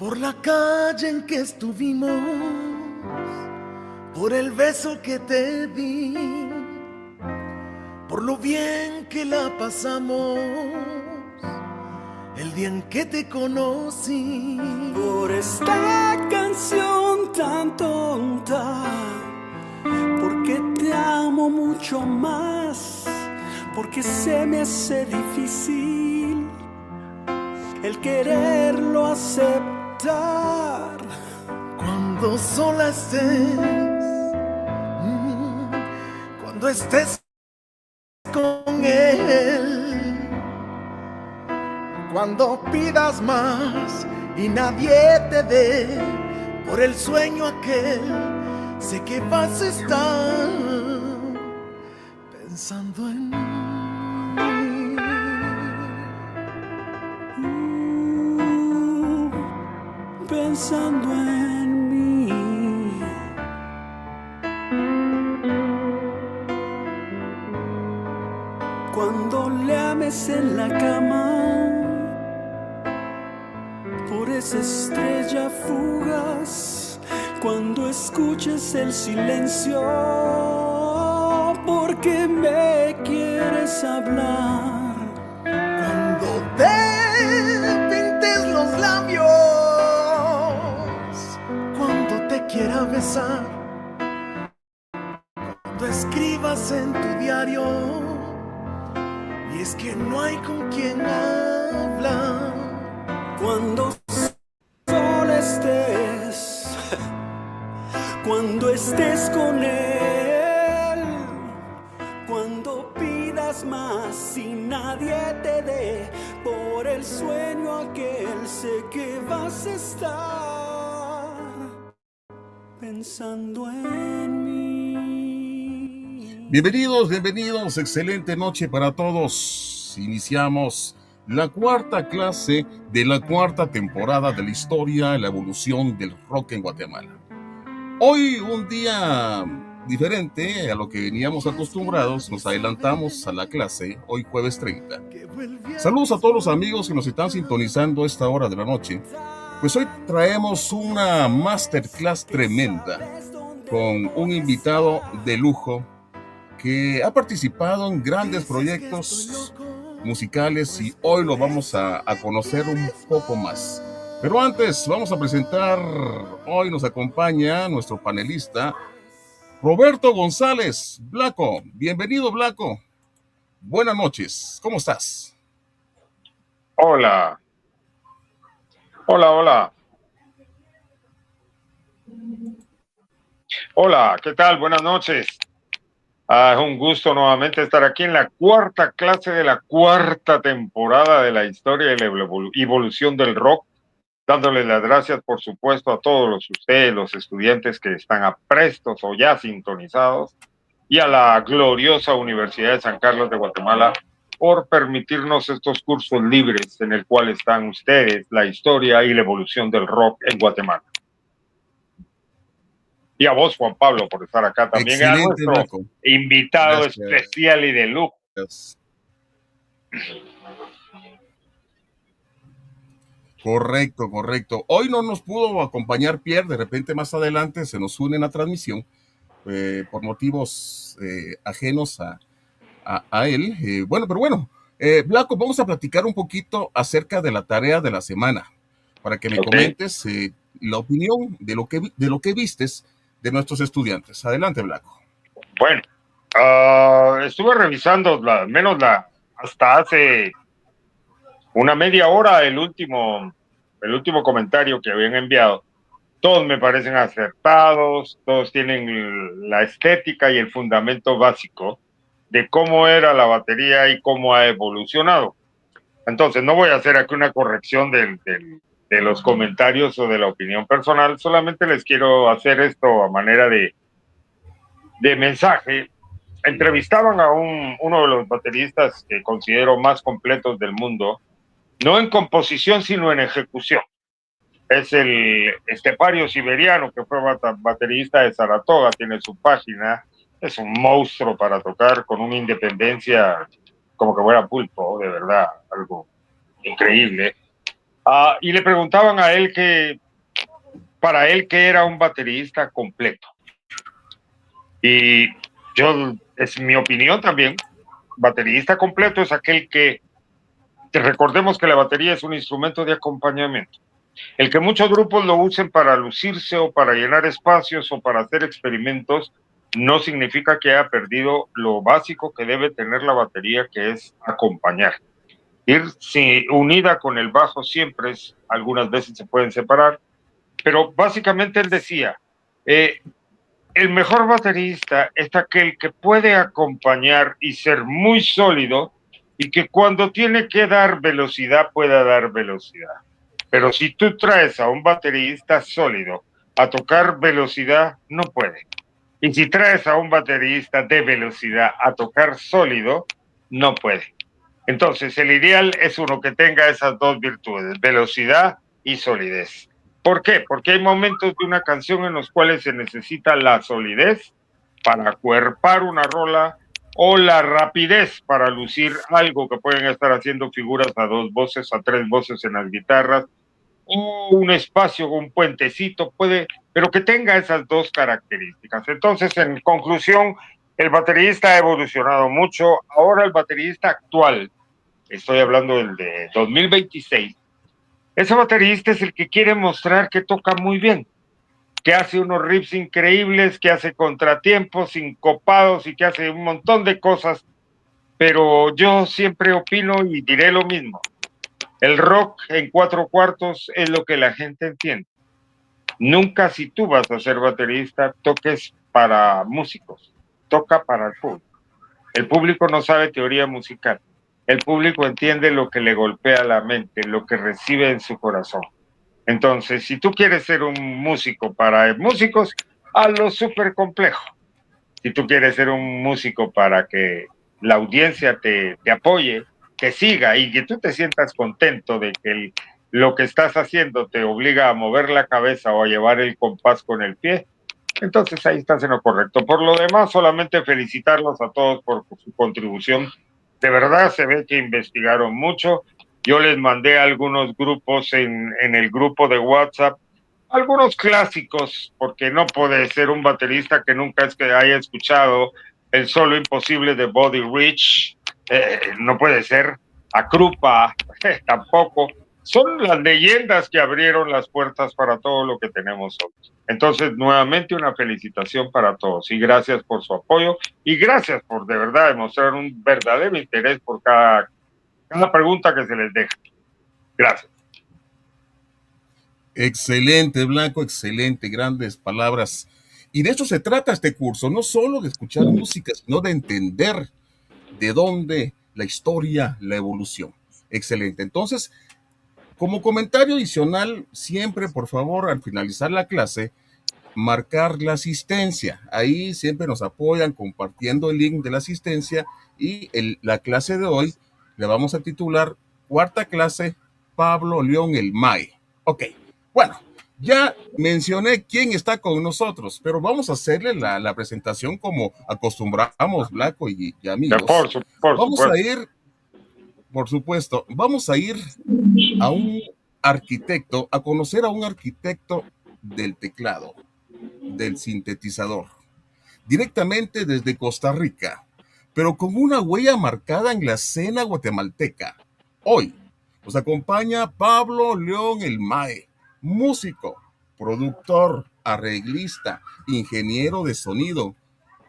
por la calle en que estuvimos, por el beso que te di, por lo bien que la pasamos el día en que te conocí, por esta canción tan tonta, porque te amo mucho más, porque se me hace difícil el quererlo aceptar. Cuando sola estés, cuando estés con él, cuando pidas más y nadie te dé por el sueño aquel, sé que vas a estar pensando en mí. Pensando en mí. Cuando le ames en la cama, por esa estrella fugaz, cuando escuches el silencio, porque me quieres hablar. Cuando te pintes los labios, cuando te quiera besar, cuando escribas en tu diario, y es que no hay con quien hablar. Cuando sola estés, cuando estés con él, cuando pidas más y nadie te dé por el sueño aquel, sé que vas a estar pensando en mí. Bienvenidos, excelente noche para todos. Iniciamos la cuarta clase de la cuarta temporada de la historia y la evolución del rock en Guatemala. Hoy un día diferente a lo que veníamos acostumbrados, nos adelantamos a la clase, hoy jueves 30. Saludos a todos los amigos que nos están sintonizando a esta hora de la noche. Pues hoy traemos una masterclass tremenda con un invitado de lujo que ha participado en grandes proyectos musicales y hoy lo vamos a conocer un poco más. Pero antes vamos a presentar, hoy nos acompaña nuestro panelista Roberto González. Blanco, bienvenido Blanco. Buenas noches, ¿cómo estás? Hola. Hola. Hola, ¿qué tal? Buenas noches. Es un gusto nuevamente estar aquí en la cuarta clase de la cuarta temporada de la historia y la evolución del rock, dándoles las gracias, por supuesto, a todos ustedes, los estudiantes que están aprestos o ya sintonizados, y a la gloriosa Universidad de San Carlos de Guatemala por permitirnos estos cursos libres en el cual están ustedes, la historia y la evolución del rock en Guatemala. Y a vos, Juan Pablo, por estar acá también. Excelente, A nuestro Blanco. invitado Gracias. especial y de lujo. Correcto. Hoy no nos pudo acompañar Pierre, de repente más adelante se nos une en la transmisión por motivos ajenos a él. Pero bueno, Blanco, vamos a platicar un poquito acerca de la tarea de la semana, para que me comentes la opinión de lo que vistes de nuestros estudiantes. Adelante, Blanco. Bueno, estuve revisando hasta hace una media hora el último comentario que habían enviado. Todos me parecen acertados, todos tienen la estética y el fundamento básico de cómo era la batería y cómo ha evolucionado. Entonces, no voy a hacer aquí una corrección de los comentarios o de la opinión personal, solamente les quiero hacer esto a manera de mensaje. Entrevistaban a uno de los bateristas que considero más completos del mundo, no en composición, sino en ejecución. Es el Estepario Siberiano, que fue baterista de Saratoga, tiene su página, es un monstruo para tocar con una independencia como que fuera pulpo, de verdad, algo increíble. Y le preguntaban a él que para él que era un baterista completo. Y yo, es mi opinión también, baterista completo es aquel que recordemos que la batería es un instrumento de acompañamiento. El que muchos grupos lo usen para lucirse o para llenar espacios o para hacer experimentos no significa que haya perdido lo básico que debe tener la batería, que es acompañar. Ir unida con el bajo siempre es, algunas veces se pueden separar, pero básicamente él decía, el mejor baterista es aquel que puede acompañar y ser muy sólido y que cuando tiene que dar velocidad pueda dar velocidad. Pero si tú traes a un baterista sólido a tocar velocidad, no puede. Y si traes a un baterista de velocidad a tocar sólido, no puede. Entonces, el ideal es uno que tenga esas dos virtudes, velocidad y solidez. ¿Por qué? Porque hay momentos de una canción en los cuales se necesita la solidez para cuerpar una rola o la rapidez para lucir algo que pueden estar haciendo figuras a 2 voces, a 3 voces en las guitarras, o un espacio, un puentecito, puede, pero que tenga esas dos características. Entonces, en conclusión, el baterista ha evolucionado mucho. Ahora el baterista actual, estoy hablando del de 2026, ese baterista es el que quiere mostrar que toca muy bien, que hace unos riffs increíbles, que hace contratiempos sincopados y que hace un montón de cosas, pero yo siempre opino y diré lo mismo. El rock en 4/4 es lo que la gente entiende. Nunca, si tú vas a ser baterista, toques para músicos, toca para el público. El público no sabe teoría musical. El público entiende lo que le golpea la mente, lo que recibe en su corazón. Entonces, si tú quieres ser un músico para músicos, hazlo súper complejo. Si tú quieres ser un músico para que la audiencia te apoye, te siga y que tú te sientas contento de que lo que estás haciendo te obliga a mover la cabeza o a llevar el compás con el pie, entonces ahí estás en lo correcto. Por lo demás, solamente felicitarlos a todos por su contribución. De verdad se ve que investigaron mucho. Yo les mandé a algunos grupos en el grupo de WhatsApp, algunos clásicos, porque no puede ser un baterista que nunca es que haya escuchado el solo imposible de Buddy Rich, no puede ser, a Krupa, tampoco. Son las leyendas que abrieron las puertas para todo lo que tenemos hoy. Entonces, nuevamente una felicitación para todos y gracias por su apoyo y gracias por de verdad demostrar un verdadero interés por cada pregunta que se les deja. Gracias. Excelente, Blanco, excelente, grandes palabras. Y de eso se trata este curso, no solo de escuchar música, sino de entender de dónde la historia, la evolución. Excelente. Entonces, como comentario adicional, siempre, por favor, al finalizar la clase, marcar la asistencia. Ahí siempre nos apoyan compartiendo el link de la asistencia y la clase de hoy le vamos a titular Cuarta clase, Pablo León el MAE. Ok, bueno, ya mencioné quién está con nosotros, pero vamos a hacerle la presentación como acostumbramos, Blanco y amigos. Vamos a ir, por supuesto, vamos a ir a un arquitecto, a conocer a un arquitecto del teclado, del sintetizador, directamente desde Costa Rica, pero con una huella marcada en la escena guatemalteca. Hoy nos acompaña Pablo León el MAE, músico, productor, arreglista, ingeniero de sonido,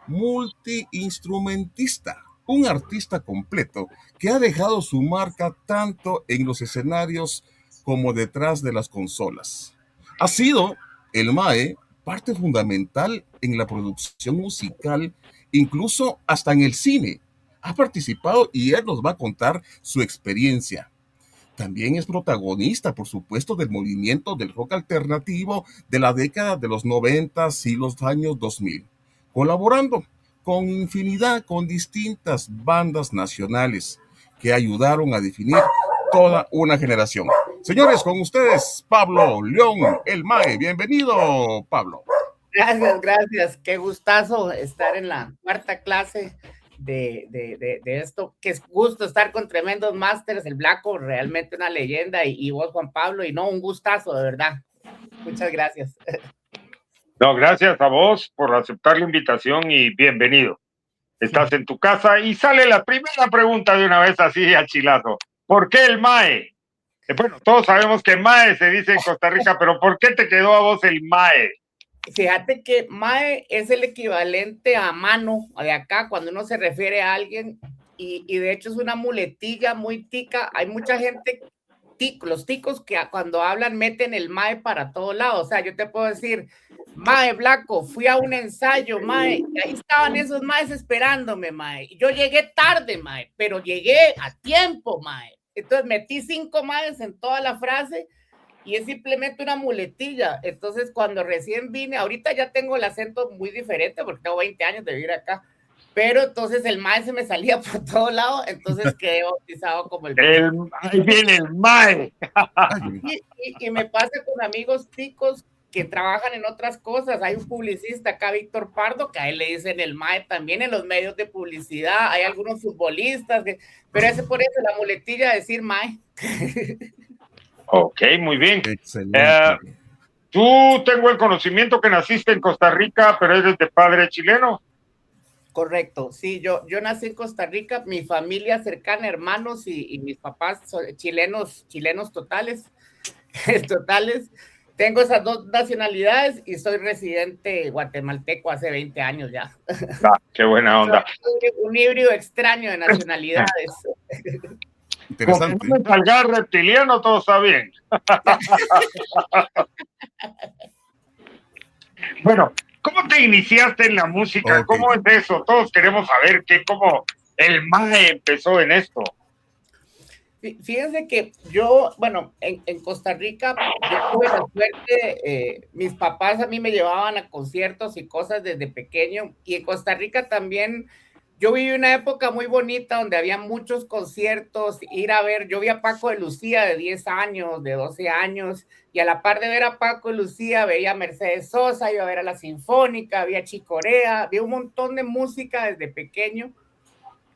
multiinstrumentista, un artista completo que ha dejado su marca tanto en los escenarios como detrás de las consolas. Ha sido el MAE parte fundamental en la producción musical, incluso hasta en el cine. Ha participado y él nos va a contar su experiencia. También es protagonista, por supuesto, del movimiento del rock alternativo de la década de los 90 y los años 2000, colaborando con con distintas bandas nacionales que ayudaron a definir toda una generación. Señores, con ustedes, Pablo León, el MAE. Bienvenido, Pablo. Gracias, gracias. Qué gustazo estar en la cuarta clase de esto, que es gusto estar con tremendos másters, el Blanco, realmente una leyenda, y vos, Juan Pablo, y no, un gustazo, de verdad. Muchas gracias. No, gracias a vos por aceptar la invitación y bienvenido. Estás en tu casa y sale la primera pregunta de una vez así a chilazo. ¿Por qué el MAE? Bueno, todos sabemos que MAE se dice en Costa Rica, pero ¿por qué te quedó a vos el MAE? Fíjate que MAE es el equivalente a mano de acá cuando uno se refiere a alguien, y de hecho es una muletilla muy tica. Hay mucha gente, los ticos, que cuando hablan meten el MAE para todos lados. O sea, yo te puedo decir, MAE Blanco, fui a un ensayo, MAE, y ahí estaban esos MAEs esperándome, MAE. Yo llegué tarde, MAE, pero llegué a tiempo, MAE. Entonces metí 5 MAEs en toda la frase, y es simplemente una muletilla. Entonces, cuando recién vine, ahorita ya tengo el acento muy diferente porque tengo 20 años de vivir acá, pero entonces el MAE se me salía por todo lado, entonces quedé bautizado como el ahí viene el MAE. y me pasa con amigos ticos que trabajan en otras cosas. Hay un publicista acá, Víctor Pardo, que a él le dicen el MAE también en los medios de publicidad. Hay algunos futbolistas, pero ese por eso la muletilla de decir MAE. Ok, muy bien. Excelente. Tú tengo el conocimiento que naciste en Costa Rica, pero eres de padre chileno. Correcto, sí, yo nací en Costa Rica, mi familia cercana, hermanos y mis papás son chilenos totales, totales. Tengo esas 2 nacionalidades y soy residente guatemalteco hace 20 años ya. Qué buena onda. Un híbrido extraño de nacionalidades. Interesante. Como no salga reptiliano, todo está bien. Bueno, ¿cómo te iniciaste en la música? Okay. ¿Cómo es eso? Todos queremos saber cómo el MAE empezó en esto. Fíjense que yo, bueno, en Costa Rica, yo tuve la suerte, mis papás a mí me llevaban a conciertos y cosas desde pequeño, y en Costa Rica también. Yo viví una época muy bonita donde había muchos conciertos, ir a ver, yo vi a Paco de Lucía de 10 años, de 12 años, y a la par de ver a Paco de Lucía, veía a Mercedes Sosa, iba a ver a la Sinfónica, había Chicorea, había un montón de música desde pequeño,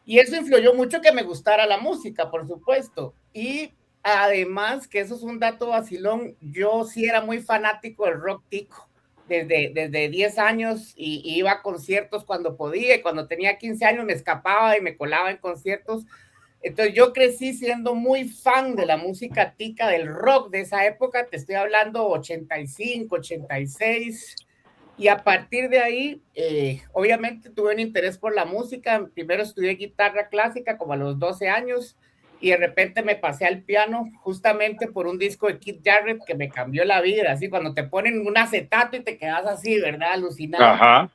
y eso influyó mucho que me gustara la música, por supuesto. Y además, que eso es un dato vacilón, yo sí era muy fanático del rock tico. Desde 10 años y iba a conciertos cuando podía, y cuando tenía 15 años me escapaba y me colaba en conciertos. Entonces yo crecí siendo muy fan de la música tica, del rock de esa época, te estoy hablando 85, 86, y a partir de ahí, obviamente tuve un interés por la música. Primero estudié guitarra clásica como a los 12 años, y de repente me pasé al piano justamente por un disco de Keith Jarrett que me cambió la vida, así cuando te ponen un acetato y te quedas así, ¿verdad? Alucinado. Ajá.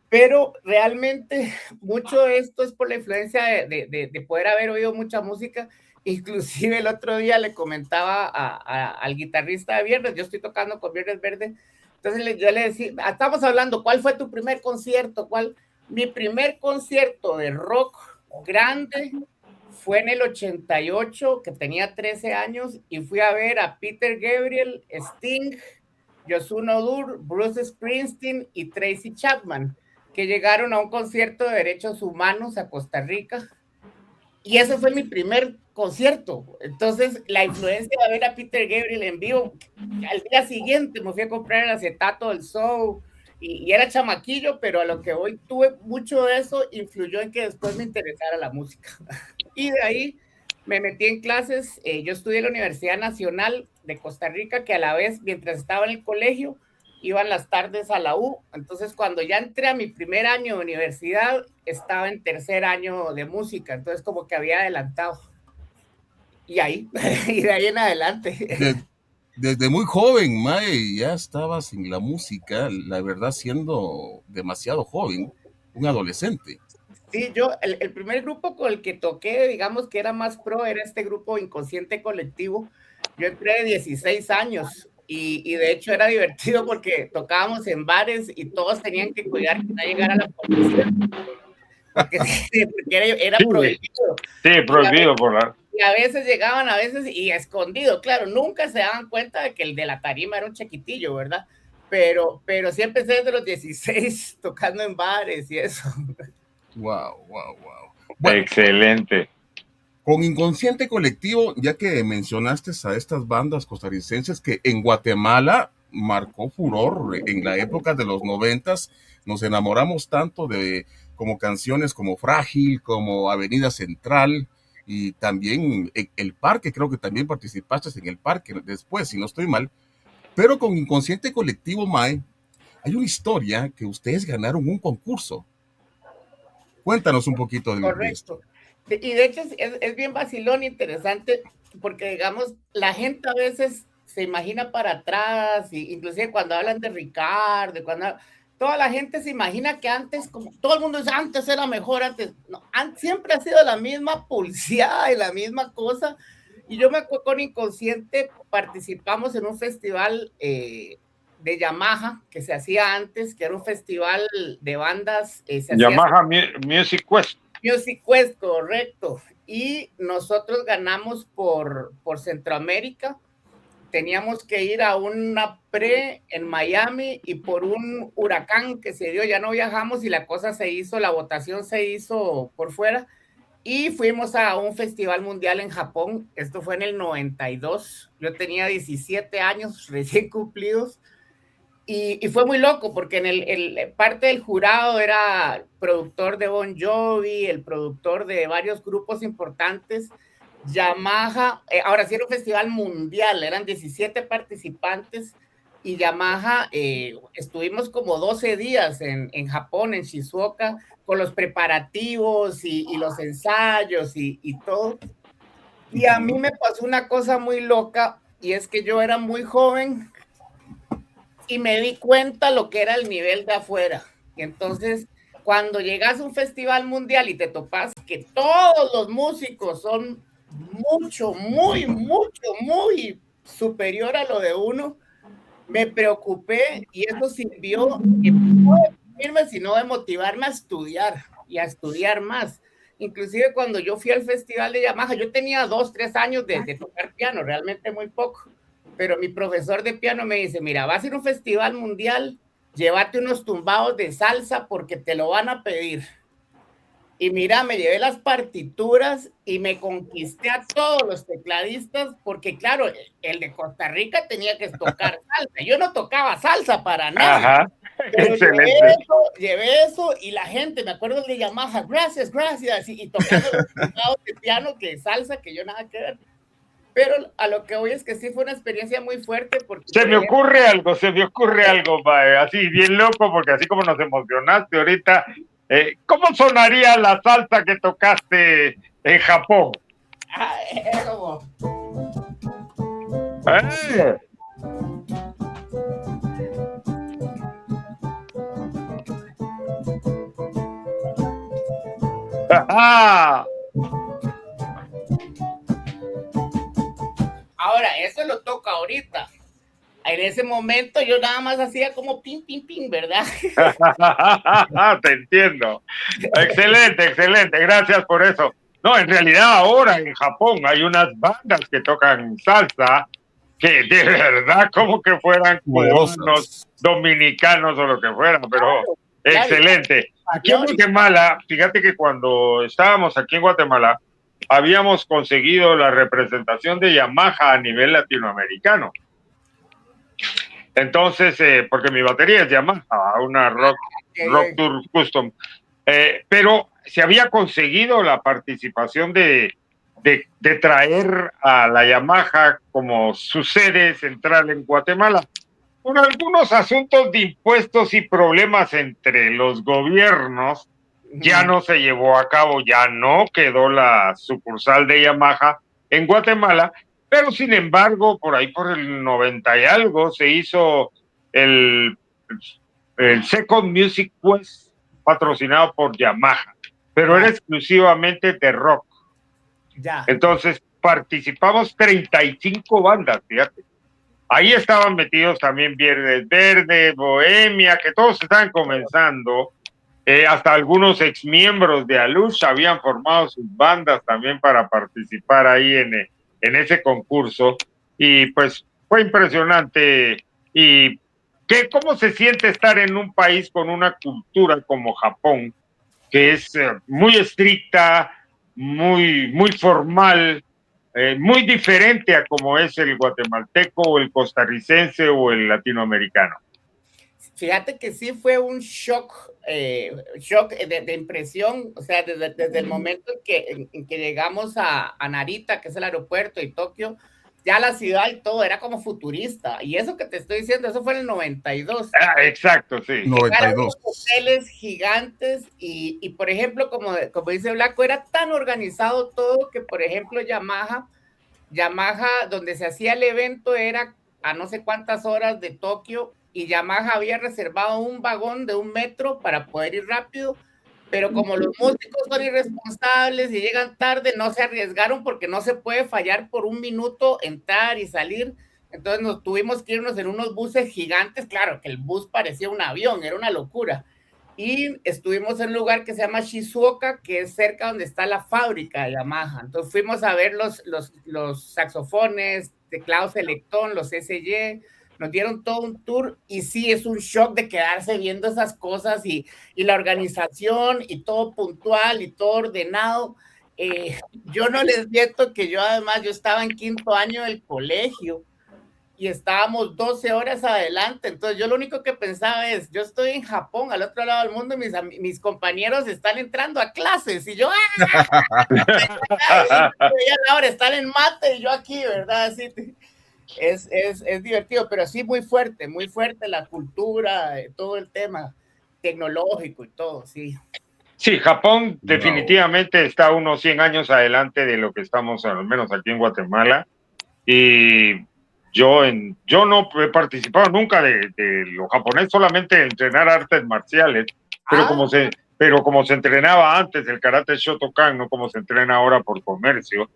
Pero realmente mucho de esto es por la influencia de poder haber oído mucha música. Inclusive el otro día le comentaba al guitarrista de Viernes, yo estoy tocando con Viernes Verde, entonces yo le decía, estamos hablando, ¿cuál fue tu primer concierto? Mi primer concierto de rock grande fue en el 88, que tenía 13 años, y fui a ver a Peter Gabriel, Sting, Yosun Odur, Bruce Springsteen y Tracy Chapman, que llegaron a un concierto de derechos humanos a Costa Rica, y ese fue mi primer concierto. Entonces, la influencia de ver a Peter Gabriel en vivo, al día siguiente me fui a comprar el acetato del show, y era chamaquillo, pero a lo que hoy tuve mucho de eso, influyó en que después me interesara la música. Y de ahí me metí en clases. Yo estudié en la Universidad Nacional de Costa Rica, que a la vez, mientras estaba en el colegio, iban las tardes a la U. Entonces, cuando ya entré a mi primer año de universidad, estaba en tercer año de música. Entonces, como que había adelantado. Y de ahí en adelante. Desde muy joven, Mae, ya estabas en la música, la verdad siendo demasiado joven, un adolescente. Sí, yo, el primer grupo con el que toqué, digamos que era más pro, era este grupo Inconsciente Colectivo. Yo entré de 16 años y de hecho era divertido porque tocábamos en bares y todos tenían que cuidar que no llegara la policía. Porque era prohibido. Sí, prohibido por la... Y a veces llegaban, a veces y escondido, claro, nunca se daban cuenta de que el de la tarima era un chiquitillo, ¿verdad? Pero sí empecé desde los 16 tocando en bares y eso. Wow, wow, wow. Bueno, Excelente. con Inconsciente Colectivo, ya que mencionaste a estas bandas costarricenses que en Guatemala marcó furor en la época de los noventas, nos enamoramos tanto de como canciones como Frágil, como Avenida Central y también El Parque, creo que también participaste en El Parque después, si no estoy mal, pero con Inconsciente Colectivo, Mae, hay una historia que ustedes ganaron un concurso. Cuéntanos un poquito de esto. Correcto. Y de hecho es bien vacilón, interesante, porque digamos, la gente a veces se imagina para atrás, y inclusive cuando hablan de Ricardo, toda la gente se imagina que antes, como todo el mundo dice, antes era mejor, antes, no, siempre ha sido la misma pulseada y la misma cosa. Y yo me acuerdo con Inconsciente, participamos en un festival de Yamaha que se hacía antes, que era un festival de bandas, se hacía Yamaha Music Quest. Music Quest, correcto. Y nosotros ganamos por Centroamérica. Teníamos que ir a una pre en Miami y por un huracán que se dio ya no viajamos y la cosa se hizo, la votación se hizo por fuera y fuimos a un festival mundial en Japón. Esto fue en el 92. Yo tenía 17 años recién cumplidos. Y fue muy loco porque parte del jurado era productor de Bon Jovi, el productor de varios grupos importantes, Yamaha, ahora sí era un festival mundial, eran 17 participantes y Yamaha, estuvimos como 12 días en Japón, en Shizuoka, con los preparativos y los ensayos y todo. Y a mí me pasó una cosa muy loca y es que yo era muy joven y me di cuenta lo que era el nivel de afuera. Y entonces, cuando llegas a un festival mundial y te topas que todos los músicos son mucho, muy superior a lo de uno, me preocupé y eso sirvió no de deprimirme, sino de motivarme a estudiar y a estudiar más. Inclusive cuando yo fui al festival de Yamaha, yo tenía 2, 3 años de tocar piano, realmente muy poco. Pero mi profesor de piano me dice, mira, vas a ir a un festival mundial, llévate unos tumbados de salsa porque te lo van a pedir. Y mira, me llevé las partituras y me conquisté a todos los tecladistas porque, claro, el de Costa Rica tenía que tocar salsa. Yo no tocaba salsa para nada. Ajá, pero excelente. Llevé eso y la gente, me acuerdo de Yamaha, gracias, y tocando los tumbados de piano que salsa, que yo nada que ver. Pero a lo que voy es que sí fue una experiencia muy fuerte porque... Se me ocurre algo, mae, así bien loco, porque así como nos emocionaste ahorita, ¿cómo sonaría la salsa que tocaste en Japón? Era como... Ahora, eso lo toca ahorita. En ese momento yo nada más hacía como ping, ping, ping, ¿verdad? Te entiendo. Excelente, excelente. Gracias por eso. No, en realidad ahora en Japón hay unas bandas que tocan salsa que de verdad como que fueran cubanos, dominicanos o lo que fueran, pero excelente. Aquí en Guatemala, fíjate que cuando estábamos aquí en Guatemala, habíamos conseguido la representación de Yamaha a nivel latinoamericano. Entonces, porque mi batería es Yamaha, una Rock Tour Custom, pero se había conseguido la participación de traer a la Yamaha como su sede central en Guatemala. Por algunos asuntos de impuestos y problemas entre los gobiernos, ya no se llevó a cabo, ya no quedó la sucursal de Yamaha en Guatemala, pero sin embargo, por ahí por el 90 y algo, se hizo el Second Music Quest patrocinado por Yamaha, pero era exclusivamente de rock. Ya. Entonces participamos 35 bandas, fíjate. Ahí estaban metidos también Viernes Verde, Bohemia, que todos estaban comenzando. Hasta algunos exmiembros de Alush habían formado sus bandas también para participar ahí en ese concurso. Y pues fue impresionante. ¿Y cómo se siente estar en un país con una cultura como Japón, que es muy estricta, muy formal, muy diferente a como es el guatemalteco o el costarricense o el latinoamericano. Fíjate que sí fue un shock, shock de impresión, o sea, desde el momento en que llegamos a Narita, que es el aeropuerto, y Tokio, ya la ciudad y todo era como futurista. Y eso que te estoy diciendo, eso fue en el 92. Exacto, sí. 92. Hoteles gigantes y, por ejemplo, como dice Blanco, era tan organizado todo que, por ejemplo, Yamaha, donde se hacía el evento, era a no sé cuántas horas de Tokio, y Yamaha había reservado un vagón de 1 metro para poder ir rápido, pero como los músicos son irresponsables y llegan tarde, no se arriesgaron porque no se puede fallar por 1 minuto, entrar y salir. Entonces nos tuvimos que irnos en unos buses gigantes. Claro que el bus parecía un avión, era una locura. Y estuvimos en un lugar que se llama Shizuoka, que es cerca donde está la fábrica de Yamaha. Entonces fuimos a ver los saxofones, teclados Electron, los SY, nos dieron todo un tour, y sí, es un shock de quedarse viendo esas cosas, y la organización, y todo puntual, y todo ordenado. Yo no les miento que yo estaba en 5º año del colegio, y estábamos 12 horas adelante, entonces yo lo único que pensaba es, yo estoy en Japón, al otro lado del mundo, mis compañeros están entrando a clases, y yo, ahora están en mate, y yo aquí, ¿verdad? Así, es divertido, pero sí muy fuerte la cultura, todo el tema tecnológico y todo, sí. Sí, Japón definitivamente está unos 100 años adelante de lo que estamos, al menos aquí en Guatemala, y yo no he participado nunca de lo japonés, solamente de entrenar artes marciales, pero como se entrenaba antes el karate Shotokan, no como se entrena ahora por comercio.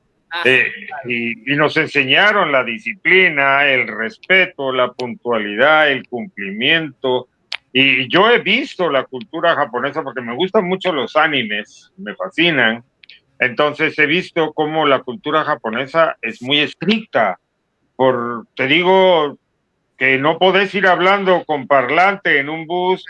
Y nos enseñaron la disciplina, el respeto, la puntualidad, el cumplimiento. Y yo he visto la cultura japonesa porque me gustan mucho los animes, me fascinan. Entonces he visto cómo la cultura japonesa es muy estricta. Te digo que no podés ir hablando con parlante en un bus,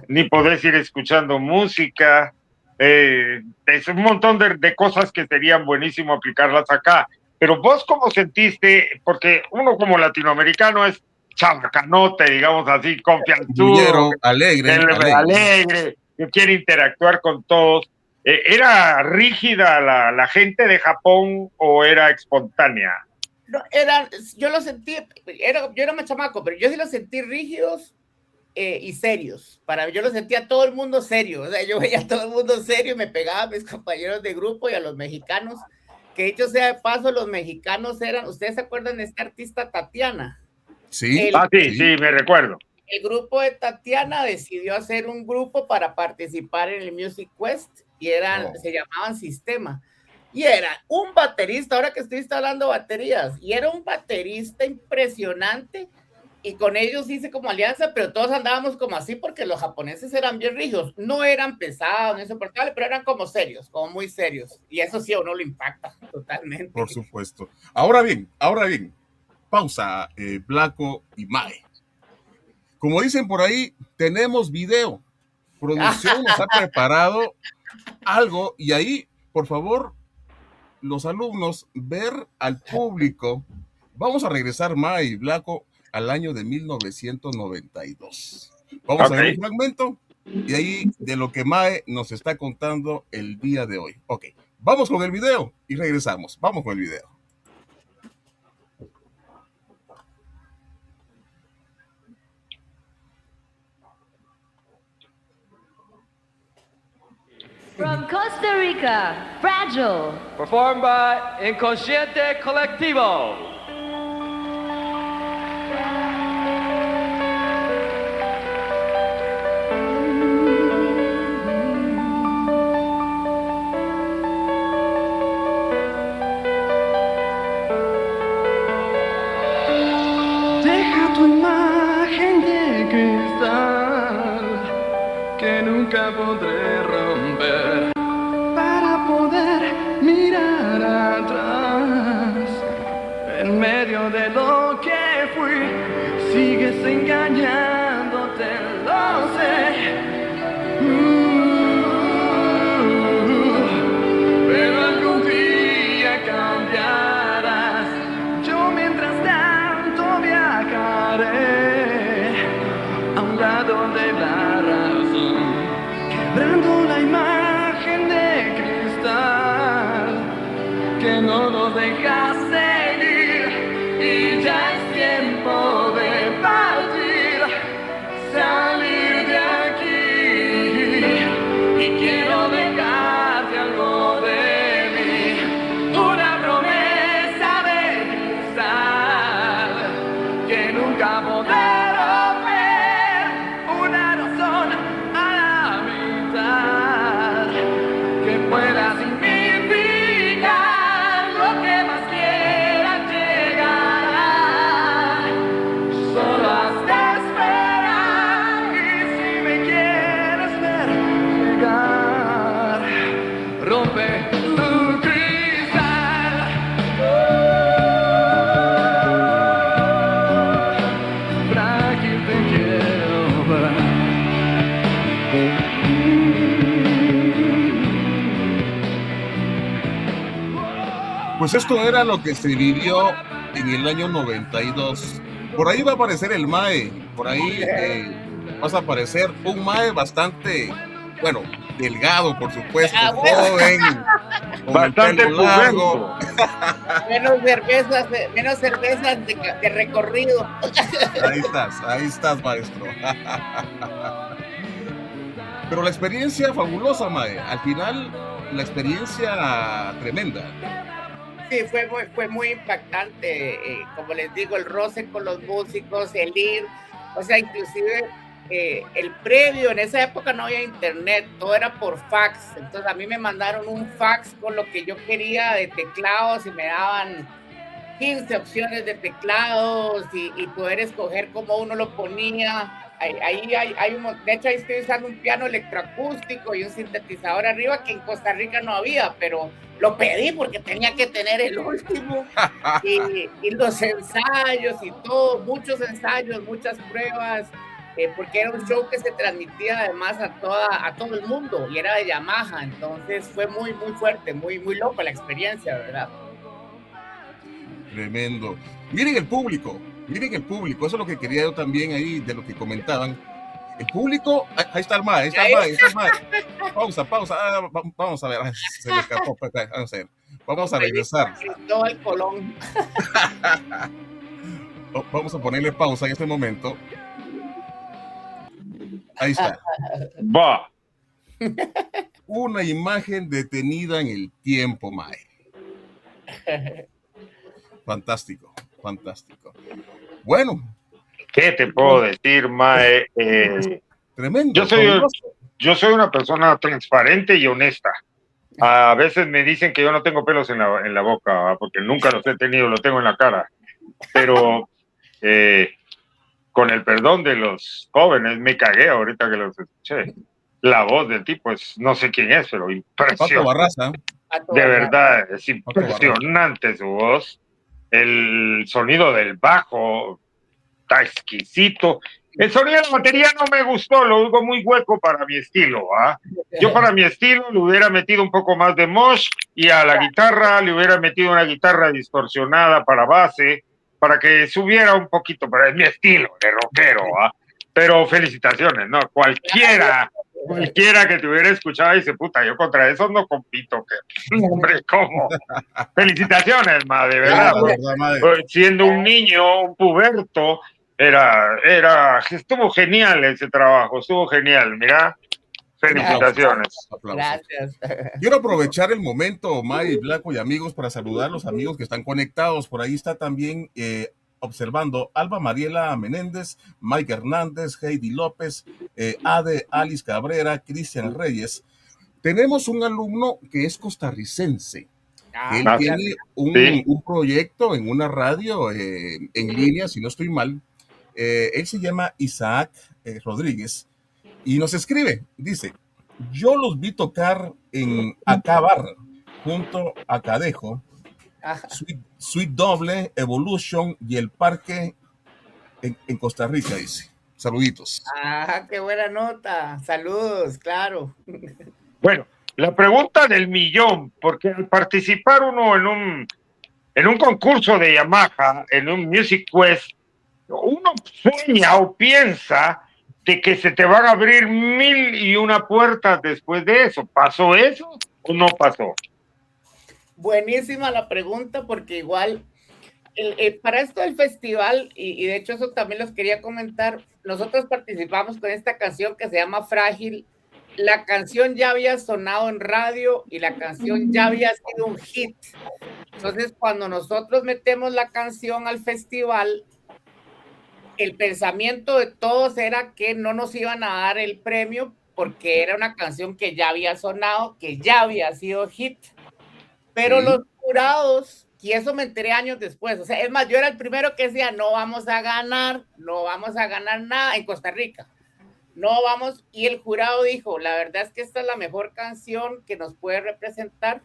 ni podés ir escuchando música. Es un montón de cosas que serían buenísimo aplicarlas acá. Pero vos, ¿cómo sentiste? Porque uno como latinoamericano es chabacanote, digamos así, confianzudo, alegre, que quiere interactuar con todos. ¿Era rígida la gente de Japón o era espontánea? No, yo lo sentí, yo era más chamaco, pero yo sí los sentí rígidos y serios. Yo lo sentía todo el mundo serio, o sea, yo veía a todo el mundo serio, me pegaba a mis compañeros de grupo y a los mexicanos, que dicho sea de paso, los mexicanos eran, ¿ustedes se acuerdan de esta artista Tatiana? Sí. Sí, me recuerdo. El grupo de Tatiana decidió hacer un grupo para participar en el Music Quest, y se llamaban Sistema. Y era un baterista, ahora que estoy hablando de baterías, y era un baterista impresionante, y con ellos hice como alianza, pero todos andábamos como así porque los japoneses eran bien rígidos, no eran pesados, no insoportables, pero eran como serios, como muy serios, y eso sí a uno lo impacta totalmente. Por supuesto. Ahora bien, pausa, Blanco y Mae. Como dicen por ahí, tenemos video. Producción nos ha preparado algo, y ahí, por favor, los alumnos, ver al público. Vamos a regresar, Mae y Blanco, al año de 1992. Vamos a ver un fragmento y ahí de lo que Mae nos está contando el día de hoy. Ok, vamos con el video y regresamos. Vamos con el video. From Costa Rica, Fragile. Performed by Inconsciente Colectivo. Deja tu imagen de cristal que nunca podré romper para poder mirar atrás. En medio de lo que fui, sigues engañándote, lo sé. imagen de cristal que no nos deja seguir y ya es tiempo de partir, salir de aquí y quiero dejarte algo de mí, una promesa de cristal que nunca podré romper, una razón a la mitad que pueda significar lo que más quiera llegar. Solo has de esperar y si me quieres ver llegar, rompe tu cristal. Frágil te quiero ver. Pues esto era lo que se vivió en el año 92. Por ahí va a aparecer el Mae, por ahí vas a aparecer un Mae bastante, bueno, delgado, por supuesto, joven, con Bastante el pelo largo. Menos cervezas de recorrido. Ahí estás, maestro. Pero la experiencia fabulosa, Mae. Al final, la experiencia tremenda. Sí, fue muy impactante, como les digo, el roce con los músicos, el ir, o sea, inclusive el previo, en esa época no había internet, todo era por fax, entonces a mí me mandaron un fax con lo que yo quería de teclados y me daban 15 opciones de teclados y poder escoger cómo uno lo ponía. De hecho ahí estoy usando un piano electroacústico y un sintetizador arriba que en Costa Rica no había, pero lo pedí porque tenía que tener el último y los ensayos y todo, muchos ensayos, muchas pruebas, porque era un show que se transmitía además a todo el mundo y era de Yamaha, entonces fue muy fuerte, muy loco la experiencia, ¿verdad? Tremendo. Miren el público, eso es lo que quería yo también ahí de lo que comentaban. El público, ahí está el Mae. Pausa. Vamos a ver, se me escapó. Vamos a regresar. Cristóbal Colón. Vamos a ponerle pausa en este momento. Ahí está. Va. Una imagen detenida en el tiempo, Mae. Fantástico. Bueno. ¿Qué te puedo decir, Mae? Tremendo. Yo soy una persona transparente y honesta. A veces me dicen que yo no tengo pelos en la boca, porque nunca los he tenido, lo tengo en la cara. Pero con el perdón de los jóvenes, me cagué ahorita que los escuché. La voz del tipo no sé quién es, pero impresionante. De verdad, es impresionante su voz. El sonido del bajo está exquisito. El sonido de la batería no me gustó, lo oigo muy hueco para mi estilo. Yo para mi estilo le hubiera metido un poco más de mosh y a la guitarra le hubiera metido una guitarra distorsionada para base, para que subiera un poquito, pero es mi estilo de rockero. Pero felicitaciones, ¿no? Cualquiera que te hubiera escuchado dice, puta, yo contra eso no compito. Hombre, ¿cómo? Felicitaciones, madre, de verdad. Siendo un niño, un puberto, estuvo genial ese trabajo, estuvo genial, mira. Felicitaciones. Gracias. Quiero aprovechar el momento, May, Blanco y amigos, para saludar a los amigos que están conectados. Por ahí está también observando Alba Mariela Menéndez, Mike Hernández, Heidi López, Ade Alice Cabrera, Cristian Reyes. Tenemos un alumno que es costarricense. Él tiene un proyecto en una radio en línea, si no estoy mal. Él se llama Isaac Rodríguez y nos escribe, dice, yo los vi tocar en Acabar junto a Cadejo, Sweet Doble, Evolution y el Parque en Costa Rica, dice. Saluditos. Qué buena nota. Saludos, claro. Bueno, la pregunta del millón, porque al participar uno en un concurso de Yamaha, en un Music Quest, uno sueña o piensa de que se te van a abrir 1001 puertas después de eso. ¿Pasó eso o no pasó? Buenísima la pregunta, porque igual para esto del festival, y de hecho eso también los quería comentar, nosotros participamos con esta canción que se llama Frágil. La canción ya había sonado en radio y la canción ya había sido un hit. Entonces, cuando nosotros metemos la canción al festival, el pensamiento de todos era que no nos iban a dar el premio porque era una canción que ya había sonado, que ya había sido hit. Pero los jurados, y eso me enteré años después, o sea, es más, yo era el primero que decía, no vamos a ganar nada en Costa Rica. No vamos, y el jurado dijo, la verdad es que esta es la mejor canción que nos puede representar.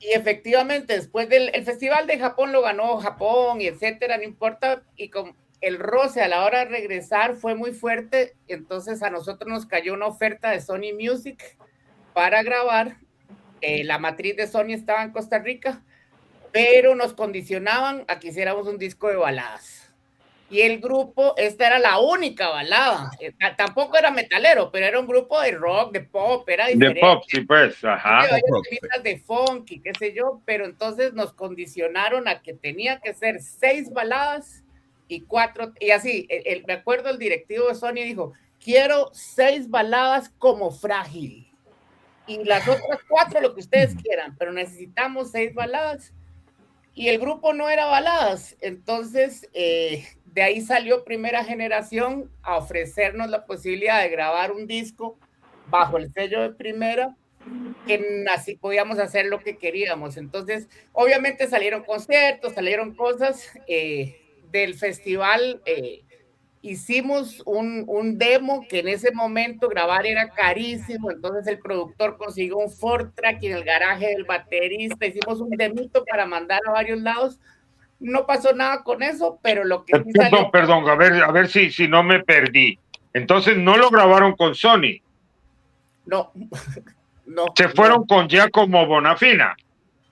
Y efectivamente, después del Festival de Japón lo ganó Japón y etcétera, no importa, y con el roce a la hora de regresar fue muy fuerte, entonces a nosotros nos cayó una oferta de Sony Music para grabar. La matriz de Sony estaba en Costa Rica, pero nos condicionaban a que hiciéramos un disco de baladas. Y el grupo, esta era la única balada, tampoco era metalero, pero era un grupo de rock, de pop, era diferente. De pop, sí, pues, ajá. De funky, qué sé yo, pero entonces nos condicionaron a que tenía que ser 6 baladas y 4, y así, me acuerdo el directivo de Sony dijo, quiero 6 baladas como Frágil, y las otras 4 lo que ustedes quieran, pero necesitamos 6 baladas, y el grupo no era baladas, entonces de ahí salió Primera Generación a ofrecernos la posibilidad de grabar un disco bajo el sello de Primera, que así podíamos hacer lo que queríamos. Entonces, obviamente salieron conciertos, salieron cosas del festival. Hicimos un demo que en ese momento grabar era carísimo, entonces el productor consiguió un 4-track en el garaje del baterista, hicimos un demito para mandar a varios lados. No pasó nada con eso, pero lo que sí salió... Perdón, a ver si no me perdí. Entonces no lo grabaron con Sony. No, no. Se fueron con Giacomo Bonafina.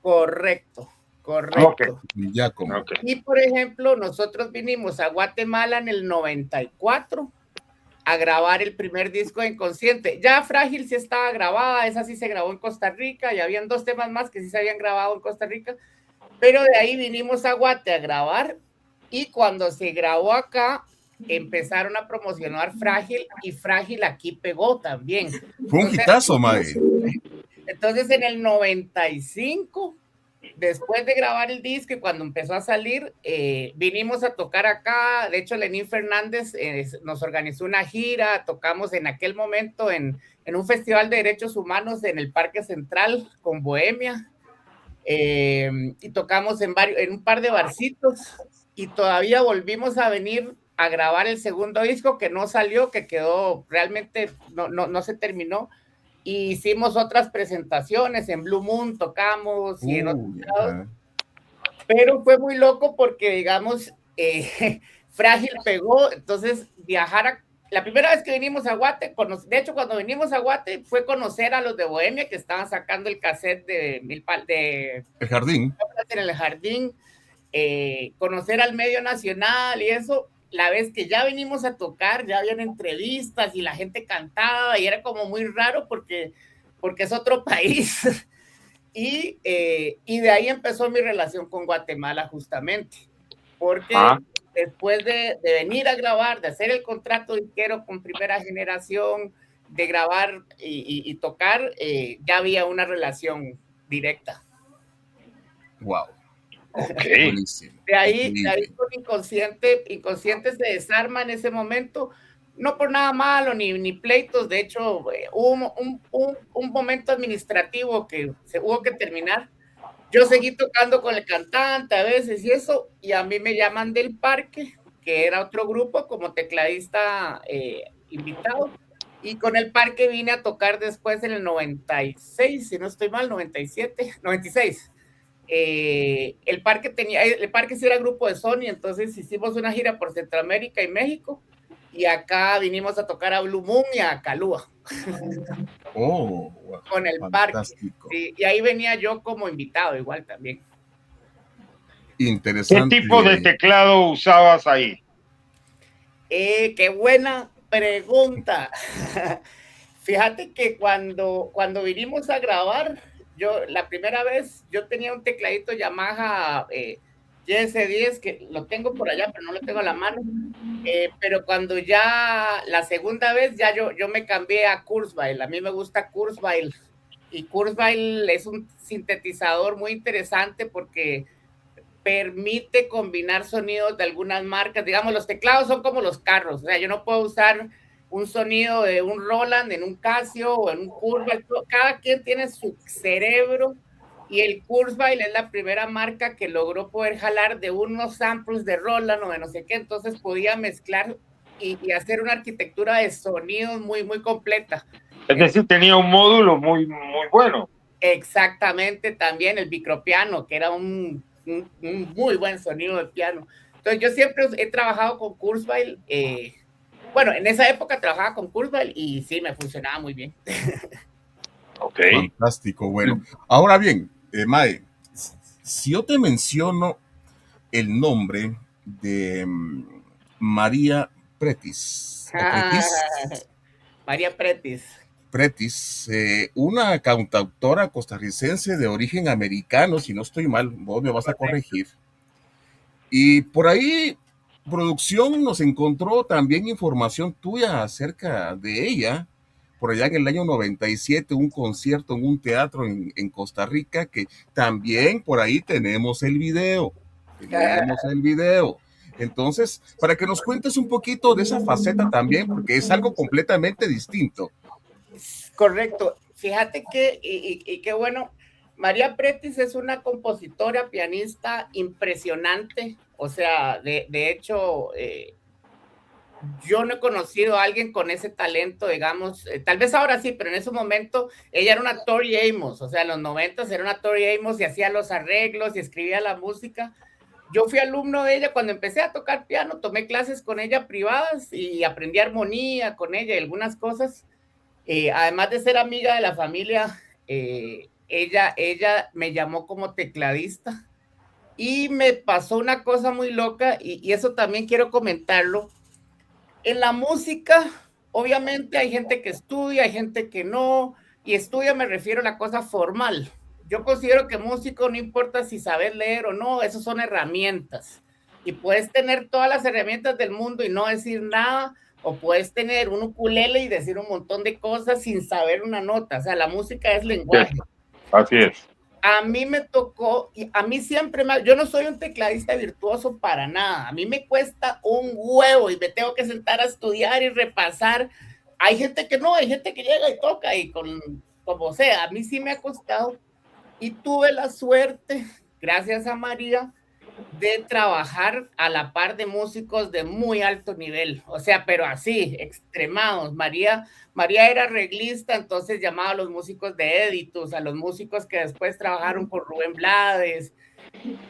Correcto. Okay. Y por ejemplo, nosotros vinimos a Guatemala en el 94 a grabar el primer disco de Inconsciente. Ya Frágil sí estaba grabada, esa sí se grabó en Costa Rica, y habían 2 temas más que sí se habían grabado en Costa Rica, pero de ahí vinimos a Guate a grabar, y cuando se grabó acá, empezaron a promocionar Frágil, y Frágil aquí pegó también. Fue un hitazo, mae. Entonces en el 95, después de grabar el disco y cuando empezó a salir, vinimos a tocar acá. De hecho, Lenín Fernández nos organizó una gira, tocamos en aquel momento en un festival de derechos humanos en el Parque Central con Bohemia, y tocamos en un par de barcitos, y todavía volvimos a venir a grabar el segundo disco que no salió, que quedó realmente, no se terminó. Y hicimos otras presentaciones en Blue Moon, tocamos y en otros lados, pero fue muy loco porque, digamos, Frágil pegó. Entonces viajar la primera vez que vinimos a Guate, de hecho cuando vinimos a Guate fue conocer a los de Bohemia que estaban sacando el cassette de El Jardín, en el Jardín, conocer al medio nacional y eso. La vez que ya vinimos a tocar, ya habían entrevistas y la gente cantaba y era como muy raro porque es otro país. Y de ahí empezó mi relación con Guatemala justamente, porque después de venir a grabar, de hacer el contrato disquero con Primera Generación, de grabar y tocar, ya había una relación directa. Wow. Okay. De ahí con Inconsciente se desarma en ese momento, no por nada malo ni pleitos. De hecho, hubo un momento administrativo que se hubo que terminar. Yo seguí tocando con el cantante a veces y eso, y a mí me llaman del Parque, que era otro grupo, como tecladista invitado, y con el Parque vine a tocar después en el 96, si no estoy mal, 97, 96. El Parque sí era grupo de Sony, entonces hicimos una gira por Centroamérica y México, y acá vinimos a tocar a Blue Moon y a Calúa. Wow, con el fantástico. Parque, sí, y ahí venía yo como invitado igual también. Interesante. ¿Qué tipo de teclado usabas ahí? Qué buena pregunta. Fíjate que cuando vinimos a grabar, la primera vez, yo tenía un tecladito Yamaha YS10, que lo tengo por allá, pero no lo tengo a la mano. Pero cuando ya la segunda vez, ya yo me cambié a Kurzweil. A mí me gusta Kurzweil. Y Kurzweil es un sintetizador muy interesante porque permite combinar sonidos de algunas marcas. Digamos, los teclados son como los carros. O sea, yo no puedo usar un sonido de un Roland en un Casio o en un Kurzweil. Cada quien tiene su cerebro. Y el Kurzweil es la primera marca que logró poder jalar de unos samples de Roland o de no sé qué. Entonces podía mezclar y hacer una arquitectura de sonidos muy, muy completa. Es decir, tenía un módulo muy, muy bueno. Exactamente, también el micropiano, que era un muy buen sonido de piano. Entonces yo siempre he trabajado con Kurzweil. Bueno, en esa época trabajaba con Kurzweil y sí, me funcionaba muy bien. Ok. Fantástico, bueno. Ahora bien, Mae, si yo te menciono el nombre de María Pretis, o Pretis, María Pretis. Pretis, una cantautora costarricense de origen americano, si no estoy mal, vos me vas a corregir. Y por ahí, producción nos encontró también información tuya acerca de ella. Por allá en el año 97, un concierto en un teatro en Costa Rica, que también por ahí tenemos el video. Tenemos el video. Entonces, para que nos cuentes un poquito de esa faceta también, porque es algo completamente distinto. Correcto. Fíjate que, y qué bueno, María Pretis es una compositora, pianista impresionante. O sea, de hecho, yo no he conocido a alguien con ese talento, digamos, tal vez ahora sí, pero en ese momento ella era una Tori Amos, o sea, en los 90 era una Tori Amos y hacía los arreglos y escribía la música. Yo fui alumno de ella cuando empecé a tocar piano, tomé clases con ella privadas y aprendí armonía con ella y algunas cosas. Además de ser amiga de la familia, ella me llamó como tecladista y me pasó una cosa muy loca y eso también quiero comentarlo. En la música, obviamente hay gente que estudia, hay gente que no, y estudia me refiero a la cosa formal. Yo considero que músico no importa si sabes leer o no, eso son herramientas. Y puedes tener todas las herramientas del mundo y no decir nada, o puedes tener un ukulele y decir un montón de cosas sin saber una nota. O sea, la música es lenguaje. Así es. A mí me tocó, y a mí siempre yo no soy un tecladista virtuoso para nada, a mí me cuesta un huevo y me tengo que sentar a estudiar y repasar. Hay gente que no, hay gente que llega y toca y como sea, a mí sí me ha costado y tuve la suerte, gracias a María, de trabajar a la par de músicos de muy alto nivel, o sea, pero así, extremados. María era arreglista, entonces llamaba a los músicos de Editus, a los músicos que después trabajaron con Rubén Blades,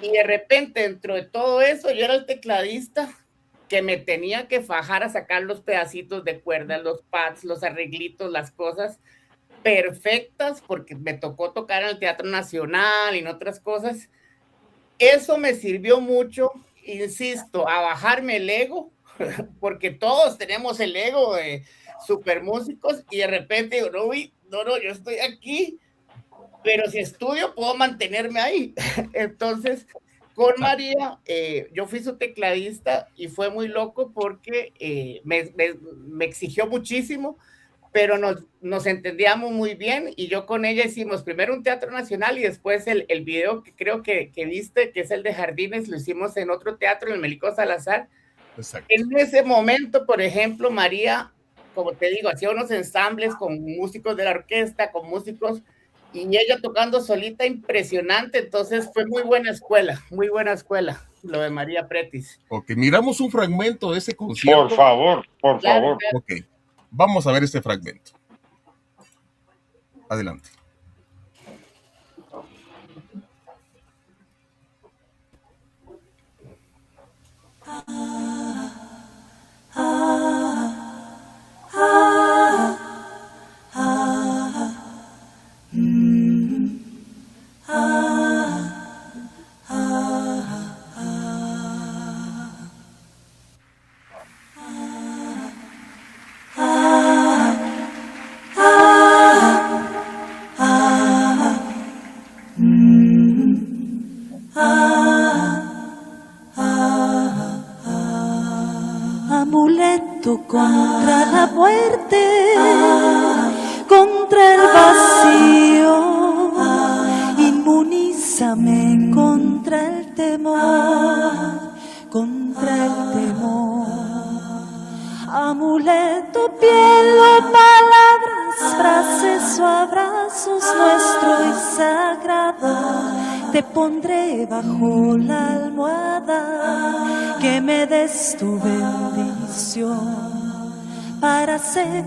y de repente, dentro de todo eso, yo era el tecladista que me tenía que fajar a sacar los pedacitos de cuerda, los pads, los arreglitos, las cosas perfectas, porque me tocó tocar en el Teatro Nacional y en otras cosas. Eso me sirvió mucho, insisto, a bajarme el ego, porque todos tenemos el ego de super músicos y de repente digo, no, yo estoy aquí, pero si estudio puedo mantenerme ahí. Entonces, con María, yo fui su tecladista y fue muy loco porque me exigió muchísimo, pero nos entendíamos muy bien y yo con ella hicimos primero un teatro nacional y después el video que creo que viste, que es el de Jardines, lo hicimos en otro teatro, en el Melico Salazar. Exacto. En ese momento, por ejemplo, María, como te digo, hacía unos ensambles con músicos de la orquesta, con músicos, y ella tocando solita, impresionante. Entonces fue muy buena escuela, lo de María Pretis. Ok, miramos un fragmento de ese concierto. Por favor. Claro. Ok. Vamos a ver este fragmento. Adelante. Amuleto contra la muerte, contra el vacío, inmunízame contra el temor, contra el temor. Amuleto, piel o palabras, frases o abrazos, nuestro y sagrado, te pondré bajo la almohada, que me des tu bendición. Para ser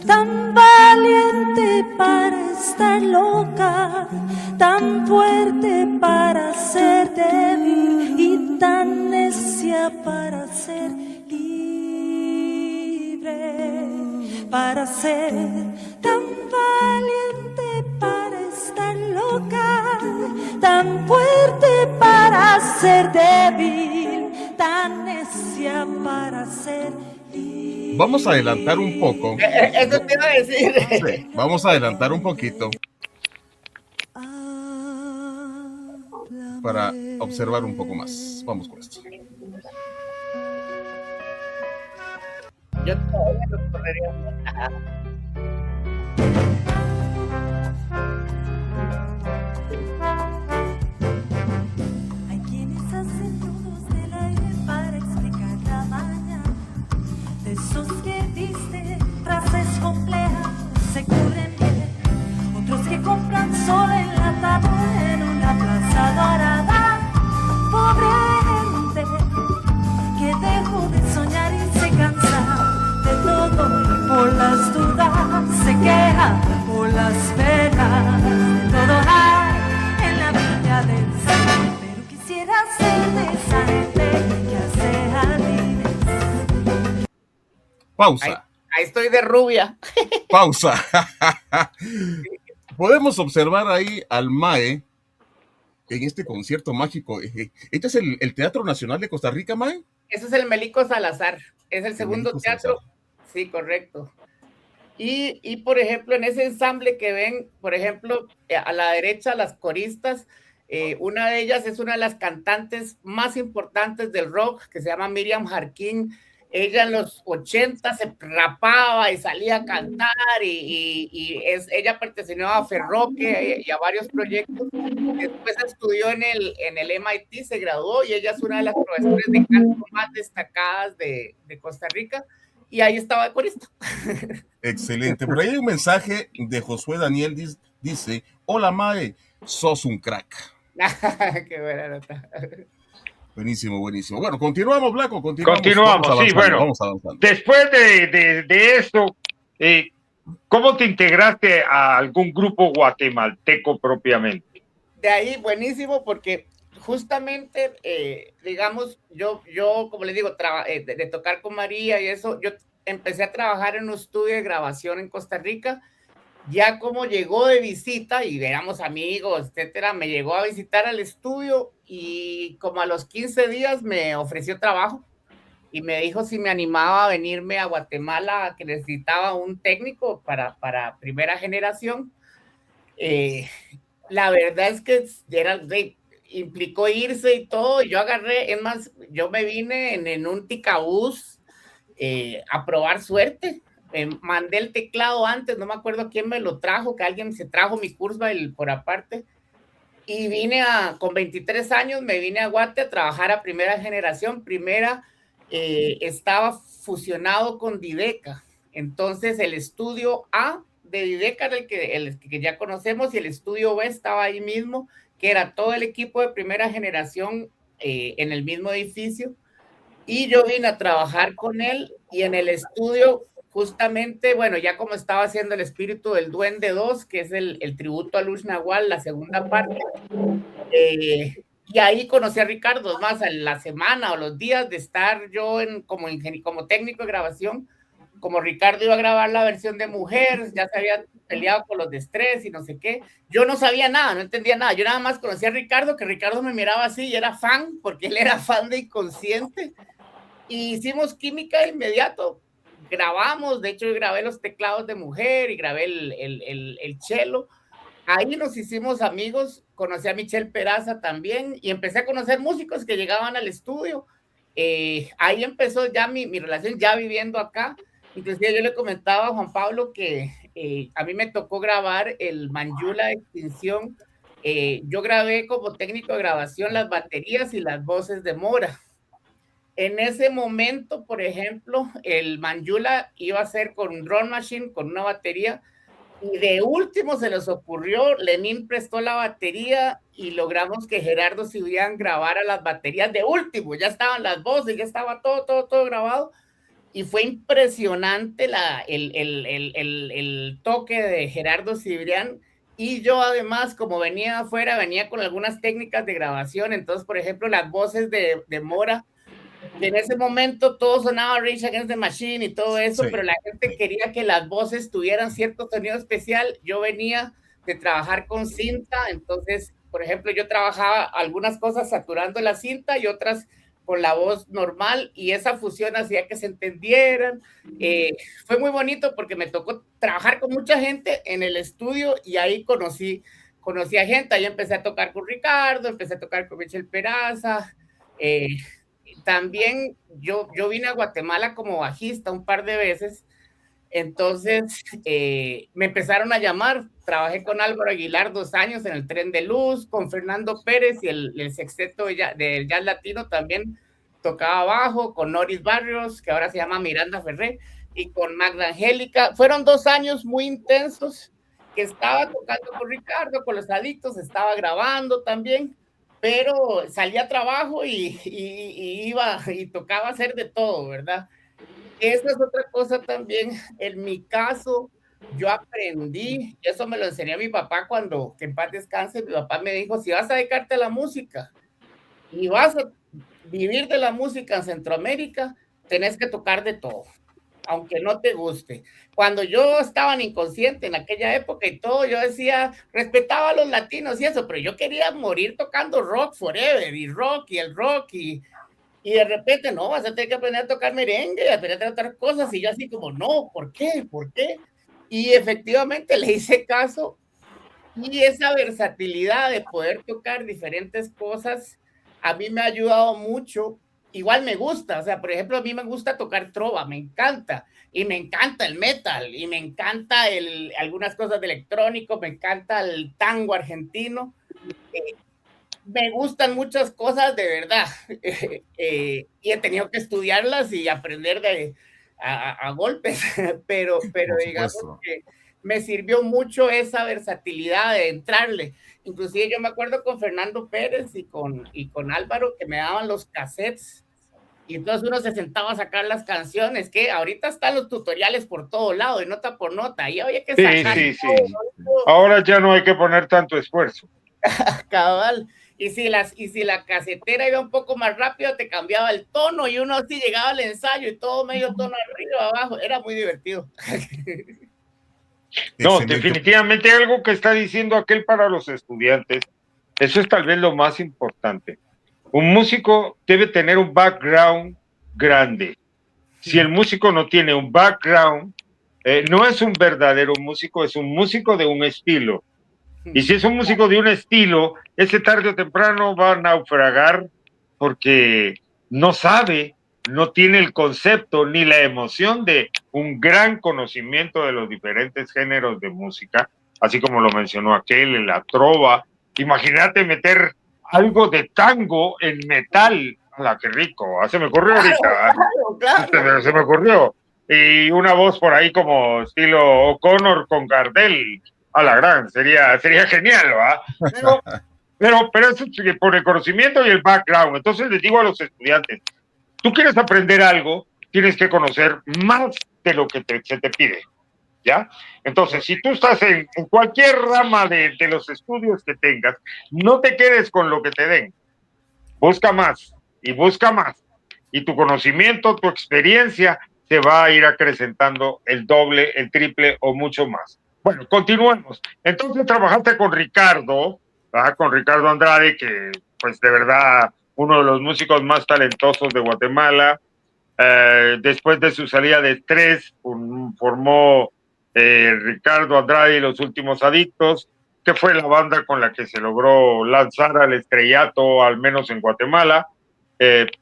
tan valiente, para estar loca, tan fuerte para ser débil y tan necia para ser libre. Para ser tan valiente, para estar loca, tan fuerte para ser débil, tan necia para ser libre. Vamos a adelantar un poco. Eso te iba a decir. Sí, vamos a adelantar un poquito para observar un poco más. Vamos con esto. Yo todavía lo correría. Hay quienes hacen nudos del aire para explicar la mañana, de esos que visten frases complejas, se cubren bien, otros que compran sol enlatado en una plaza dorada. Pobre gente que dejó de soñar y se cansa de todo y por las dudas se queja, por las penas de todo hay en la viña del Señor. Pero quisiera ser de esa gente que hace jardines. Pausa. Ahí estoy de rubia. Pausa. Podemos observar ahí al Mae en este concierto mágico. ¿Este es el Teatro Nacional de Costa Rica, Mae? Ese es el Melico Salazar. Es el segundo Melico teatro. Salazar. Sí, correcto. Y, por ejemplo, en ese ensamble que ven, por ejemplo, a la derecha, las coristas, una de ellas es una de las cantantes más importantes del rock, que se llama Miriam Jarquín. Ella en los 80 se rapaba y salía a cantar ella perteneció a Ferroque y a varios proyectos. Después estudió en el MIT, se graduó y ella es una de las profesoras de canto más destacadas de Costa Rica. Y ahí estaba de corista. Excelente. Por ahí hay un mensaje de Josué Daniel, dice, hola Mae, sos un crack. Qué buena nota. Buenísimo, buenísimo. Bueno, continuamos, Blanco, continuamos. Sí, bueno. Vamos avanzando. Después de esto, ¿cómo te integraste a algún grupo guatemalteco propiamente? De ahí, buenísimo, porque justamente, digamos, yo como les digo, de tocar con María y eso, yo empecé a trabajar en un estudio de grabación en Costa Rica. Ya como llegó de visita y éramos amigos, etcétera, me llegó a visitar al estudio y como a los 15 días me ofreció trabajo y me dijo si me animaba a venirme a Guatemala, que necesitaba un técnico para primera generación. La verdad es que implicó irse y todo, y yo agarré, es más, yo me vine en un ticabús a probar suerte. Mandé el teclado antes, no me acuerdo quién me lo trajo, que alguien se trajo mi Kurzweil por aparte, y vine con 23 años, me vine a Guate a trabajar a primera generación. Primera estaba fusionado con Dideca, entonces el estudio A de Dideca era el que ya conocemos, y el estudio B estaba ahí mismo, que era todo el equipo de primera generación en el mismo edificio, y yo vine a trabajar con él, y en el estudio justamente, bueno, ya como estaba haciendo el espíritu del Duende 2, que es el tributo a Luz Nahual, la segunda parte, y ahí conocí a Ricardo. Más en la semana o los días de estar yo como técnico de grabación, como Ricardo iba a grabar la versión de Mujer, ya se había peleado con los de Estrés y no sé qué, yo no sabía nada, no entendía nada, yo nada más conocía a Ricardo, que Ricardo me miraba así y era fan, porque él era fan de Inconsciente, y hicimos química de inmediato. Grabamos, de hecho yo grabé los teclados de Mujer y grabé el cello. Ahí nos hicimos amigos conocí a Michelle Peraza también y empecé a conocer músicos que llegaban al estudio. Ahí empezó ya mi relación, ya viviendo acá. Inclusive yo le comentaba a Juan Pablo que a mí me tocó grabar el Manjula Extinción. Yo grabé como técnico de grabación las baterías y las voces de Mora. En ese momento, por ejemplo, el Manjula iba a ser con un drum machine, con una batería, y de último se les ocurrió, Lenín prestó la batería y logramos que Gerardo Cibrián grabara las baterías de último, ya estaban las voces, ya estaba todo grabado, y fue impresionante el toque de Gerardo Cibrián. Y yo además, como venía afuera, venía con algunas técnicas de grabación, entonces, por ejemplo, las voces de Mora, en ese momento todo sonaba Rage Against the Machine y todo eso, Sí, pero la gente quería que las voces tuvieran cierto sonido especial. Yo venía de trabajar con cinta, entonces, por ejemplo, yo trabajaba algunas cosas saturando la cinta y otras con la voz normal, y esa fusión hacía que se entendieran. Fue muy bonito porque me tocó trabajar con mucha gente en el estudio y ahí conocí a gente. Ahí empecé a tocar con Ricardo, empecé a tocar con Michelle Peraza. También yo vine a Guatemala como bajista un par de veces, entonces me empezaron a llamar. Trabajé con Álvaro Aguilar 2 años en el Tren de Luz, con Fernando Pérez y el sexteto del jazz latino también tocaba bajo, con Noris Barrios, que ahora se llama Miranda Ferré, y con Magda Angélica. Fueron 2 años muy intensos, que estaba tocando con Ricardo, con Los Adictos, estaba grabando también, pero salía a trabajo y iba y tocaba hacer de todo, ¿verdad? Esa es otra cosa también. En mi caso, yo aprendí, eso me lo enseñó mi papá cuando, que en paz descanse, mi papá me dijo, si vas a dedicarte a la música y vas a vivir de la música en Centroamérica, tenés que tocar de todo, aunque no te guste. Cuando yo estaba en Inconsciente en aquella época y todo, yo decía, respetaba a los latinos y eso, pero yo quería morir tocando rock forever, y rock, y el rock, y de repente, no, vas a tener que aprender a tocar merengue, aprender a otras cosas, y yo así como, no, ¿por qué? ¿Por qué? Y efectivamente le hice caso, y esa versatilidad de poder tocar diferentes cosas, a mí me ha ayudado mucho. Igual me gusta, o sea, por ejemplo, a mí me gusta tocar trova, me encanta, y me encanta el metal, y me encanta algunas cosas de electrónico, me encanta el tango argentino. Me gustan muchas cosas de verdad, y he tenido que estudiarlas y aprender a golpes, pero por digamos supuesto. que me sirvió mucho esa versatilidad de entrarle. Inclusive yo me acuerdo con Fernando Pérez y con Álvaro, que me daban los cassettes, y entonces uno se sentaba a sacar las canciones, que ahorita están los tutoriales por todo lado, y nota por nota, y había que Sí, sacar sí, sí. todo, Ahora ya no hay que poner tanto esfuerzo. cabal. Y si la casetera iba un poco más rápido, te cambiaba el tono, y uno así llegaba al ensayo y todo medio tono arriba, abajo. Era muy divertido. No, Excelente. definitivamente algo que está diciendo aquel para los estudiantes, eso es tal vez lo más importante. Un músico debe tener un background grande. Si el músico no tiene un background, no es un verdadero músico, es un músico de un estilo. Y si es un músico de un estilo, ese tarde o temprano va a naufragar porque no sabe, no tiene el concepto ni la emoción de un gran conocimiento de los diferentes géneros de música, así como lo mencionó aquel, la trova. Imagínate meter algo de tango en metal. ¡Hala, qué rico! Se me ocurrió ahorita. Claro. Se me ocurrió. Y una voz por ahí como estilo O'Connor con Gardel. A la gran, sería genial, ¿va? Pero eso es por el conocimiento y el background. Entonces les digo a los estudiantes, tú quieres aprender algo, tienes que conocer más de lo que se te pide, ¿ya? Entonces, si tú estás en cualquier rama de los estudios que tengas, no te quedes con lo que te den. Busca más y busca más. Y tu conocimiento, tu experiencia se va a ir acrecentando el doble, el triple o mucho más. Bueno, continuemos. Entonces trabajaste con Ricardo, ¿verdad? Con Ricardo Andrade, que pues de verdad uno de los músicos más talentosos de Guatemala. Después de su salida de Estrés, formó Ricardo Andrade y los Últimos Adictos, que fue la banda con la que se logró lanzar al estrellato, al menos en Guatemala,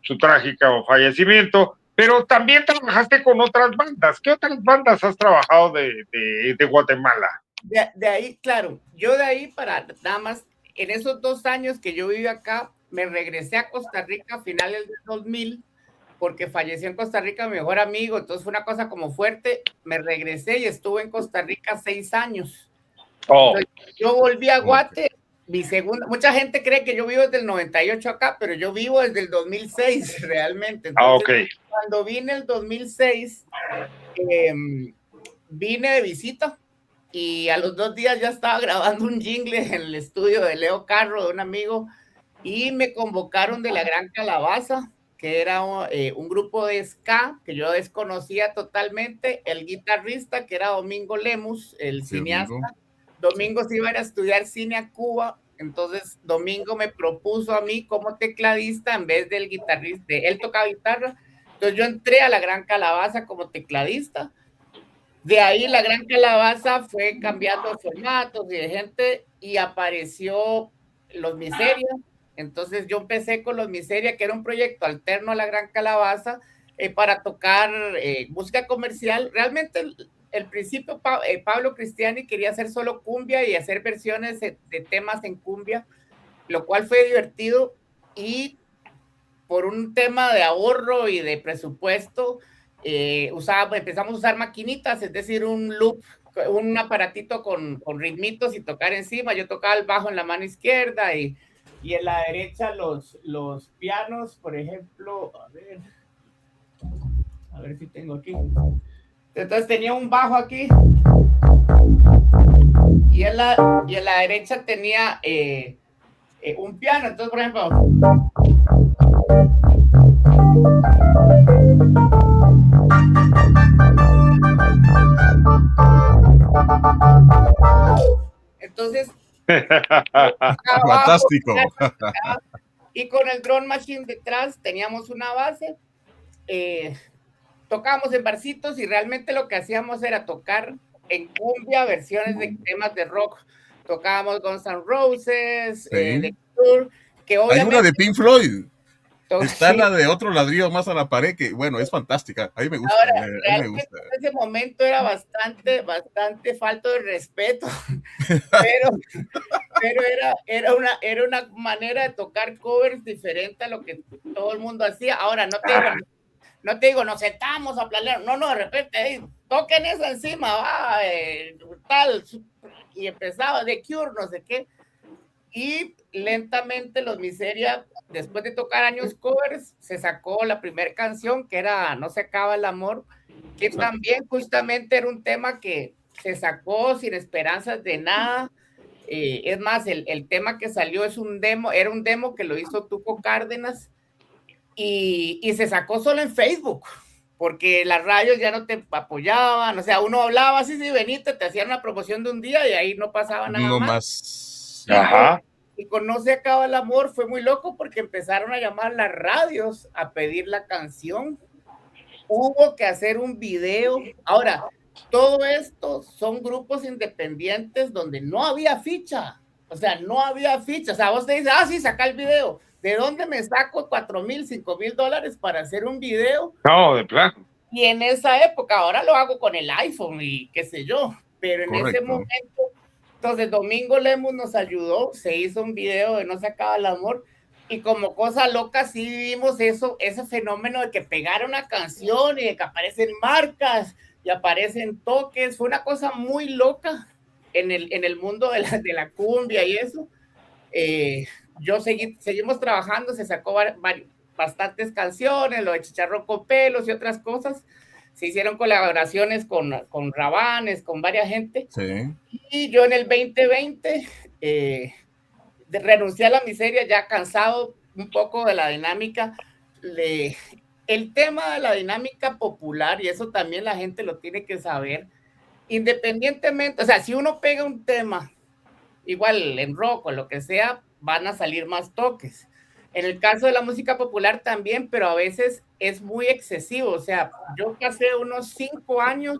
su trágico fallecimiento, pero también trabajaste con otras bandas. ¿Qué otras bandas has trabajado de Guatemala? De ahí, claro, yo de ahí para nada más, en esos 2 años que yo viví acá, me regresé a Costa Rica a finales del 2000, porque falleció en Costa Rica mi mejor amigo, entonces fue una cosa como fuerte, me regresé y estuve en Costa Rica 6 años. Oh. Entonces, yo volví a Guate, mi segunda, mucha gente cree que yo vivo desde el 98 acá, pero yo vivo desde el 2006 realmente. Entonces, cuando vine el 2006, vine de visita y a los 2 días ya estaba grabando un jingle en el estudio de Leo Carro, de un amigo, y me convocaron de la Gran Calabaza, que era un grupo de ska que yo desconocía totalmente, el guitarrista que era Domingo Lemus, el cineasta. Domingo se iba a ir a estudiar cine a Cuba, entonces Domingo me propuso a mí como tecladista en vez del guitarrista, él tocaba guitarra, entonces yo entré a la Gran Calabaza como tecladista. De ahí la Gran Calabaza fue cambiando de formatos y de gente y apareció Los Miseria. Entonces yo empecé con Los Miseria, que era un proyecto alterno a la Gran Calabaza, para tocar música comercial. Realmente el principio Pablo Cristiani quería hacer solo cumbia y hacer versiones de temas en cumbia, lo cual fue divertido, y por un tema de ahorro y de presupuesto, empezamos a usar maquinitas, es decir, un loop, un aparatito con ritmitos y tocar encima. Yo tocaba el bajo en la mano izquierda y en la derecha los pianos, por ejemplo, a ver si tengo aquí. Entonces tenía un bajo aquí y en la derecha tenía un piano. Entonces, por ejemplo, entonces fantástico. Y con el drum machine detrás teníamos una base, tocábamos en barcitos y realmente lo que hacíamos era tocar en cumbia versiones de temas de rock. Tocábamos Guns N' Roses, The Cure, que obviamente... Hay una de Pink Floyd. Está la de Otro ladrillo más a la pared, que bueno, es fantástica. A mí me gusta. Ahora, a mí me gusta. En ese momento era bastante falto de respeto, pero era una manera de tocar covers diferente a lo que todo el mundo hacía. Ahora, no te digo, nos sentamos a planear, no, de repente, toquen eso encima, tal, y empezaba The Cure, no sé qué, y lentamente Los Miseria, después de tocar años covers, se sacó la primera canción, que era No se acaba el amor, que también justamente era un tema que se sacó sin esperanzas de nada. Es más, el tema que salió era un demo que lo hizo Tuco Cárdenas, y se sacó solo en Facebook, porque las radios ya no te apoyaban, o sea, uno hablaba, sí, venite, te hacían una promoción de un día y ahí no pasaba nada más. Ajá. Y con No se acaba el amor fue muy loco porque empezaron a llamar las radios a pedir la canción. Hubo que hacer un video. Ahora, todo esto son grupos independientes donde no había ficha. O sea, no había ficha. O sea, vos te dices, sí, saca el video. ¿De dónde me saco $4,000, $5,000 para hacer un video? No, de plano. Y en esa época, ahora lo hago con el iPhone y qué sé yo. Pero en ese momento, entonces Domingo Lemus nos ayudó, se hizo un video de No se acaba el amor, y como cosa loca sí vivimos ese fenómeno de que pegar una canción y de que aparecen marcas y aparecen toques. Fue una cosa muy loca en el mundo de la cumbia y eso. Seguimos trabajando, se sacó bastantes canciones, lo de Chicharrón con Pelos y otras cosas. Se hicieron colaboraciones con Rabanes, con varias gente. Sí. Y yo en el 2020 renuncié a La Miseria, ya cansado un poco de la dinámica. El tema de la dinámica popular, y eso también la gente lo tiene que saber, independientemente, o sea, si uno pega un tema, igual en rock o lo que sea, van a salir más toques. En el caso de la música popular también, pero a veces es muy excesivo. O sea, yo pasé unos 5 años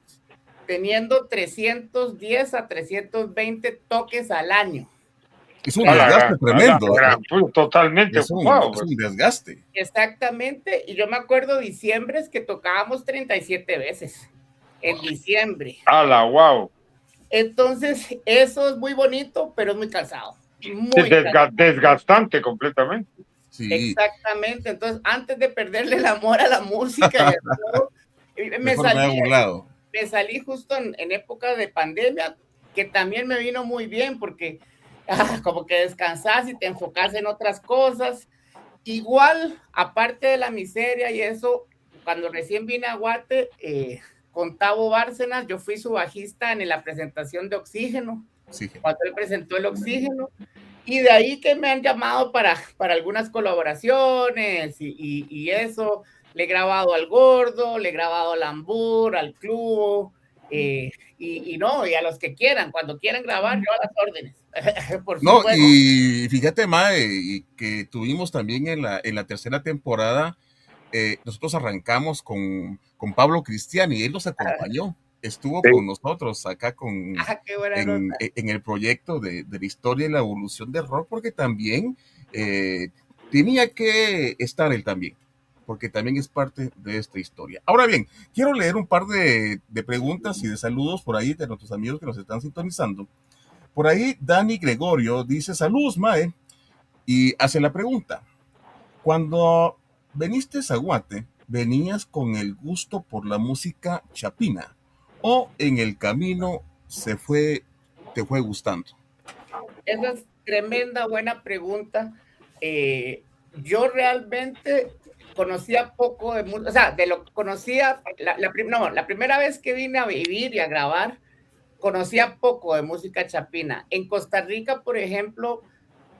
teniendo 310 a 320 toques al año. Es un desgaste tremendo. Totalmente Es ocupado. un desgaste. Exactamente, y yo me acuerdo diciembre que tocábamos 37 veces en diciembre. ¡Hala, wow! Entonces, eso es muy bonito, pero es muy cansado. Muy Desgastante completamente. Sí. Exactamente, entonces antes de perderle el amor a la música, y a todo, me salí justo en época de pandemia, que también me vino muy bien porque como que descansás y te enfocás en otras cosas. Igual, aparte de la miseria y eso, cuando recién vine a Guate, con Tavo Bárcenas, yo fui su bajista en la presentación de Oxígeno, cuando él presentó el Oxígeno, y de ahí que me han llamado para algunas colaboraciones y eso. Le he grabado al Gordo, le he grabado al Ambur, al Club, y a los que quieran, cuando quieran grabar, yo a las órdenes. Por No, supuesto. y fíjate, Mae, y que tuvimos también en la tercera temporada, nosotros arrancamos con Pablo Cristiani, él nos acompañó, estuvo con nosotros acá en el proyecto de la historia y la evolución del rock, porque también tenía que estar él también, porque también es parte de esta historia. Ahora bien, quiero leer un par de preguntas y de saludos por ahí de nuestros amigos que nos están sintonizando. Por ahí, Dani Gregorio dice, saludos, Mae, y hace la pregunta, cuando veniste a Guate, ¿venías con el gusto por la música chapina o en el camino te fue gustando? Esa es tremenda buena pregunta. Yo realmente conocía poco de música, o sea, conocía, la primera vez que vine a vivir y a grabar, conocía poco de música chapina. En Costa Rica, por ejemplo,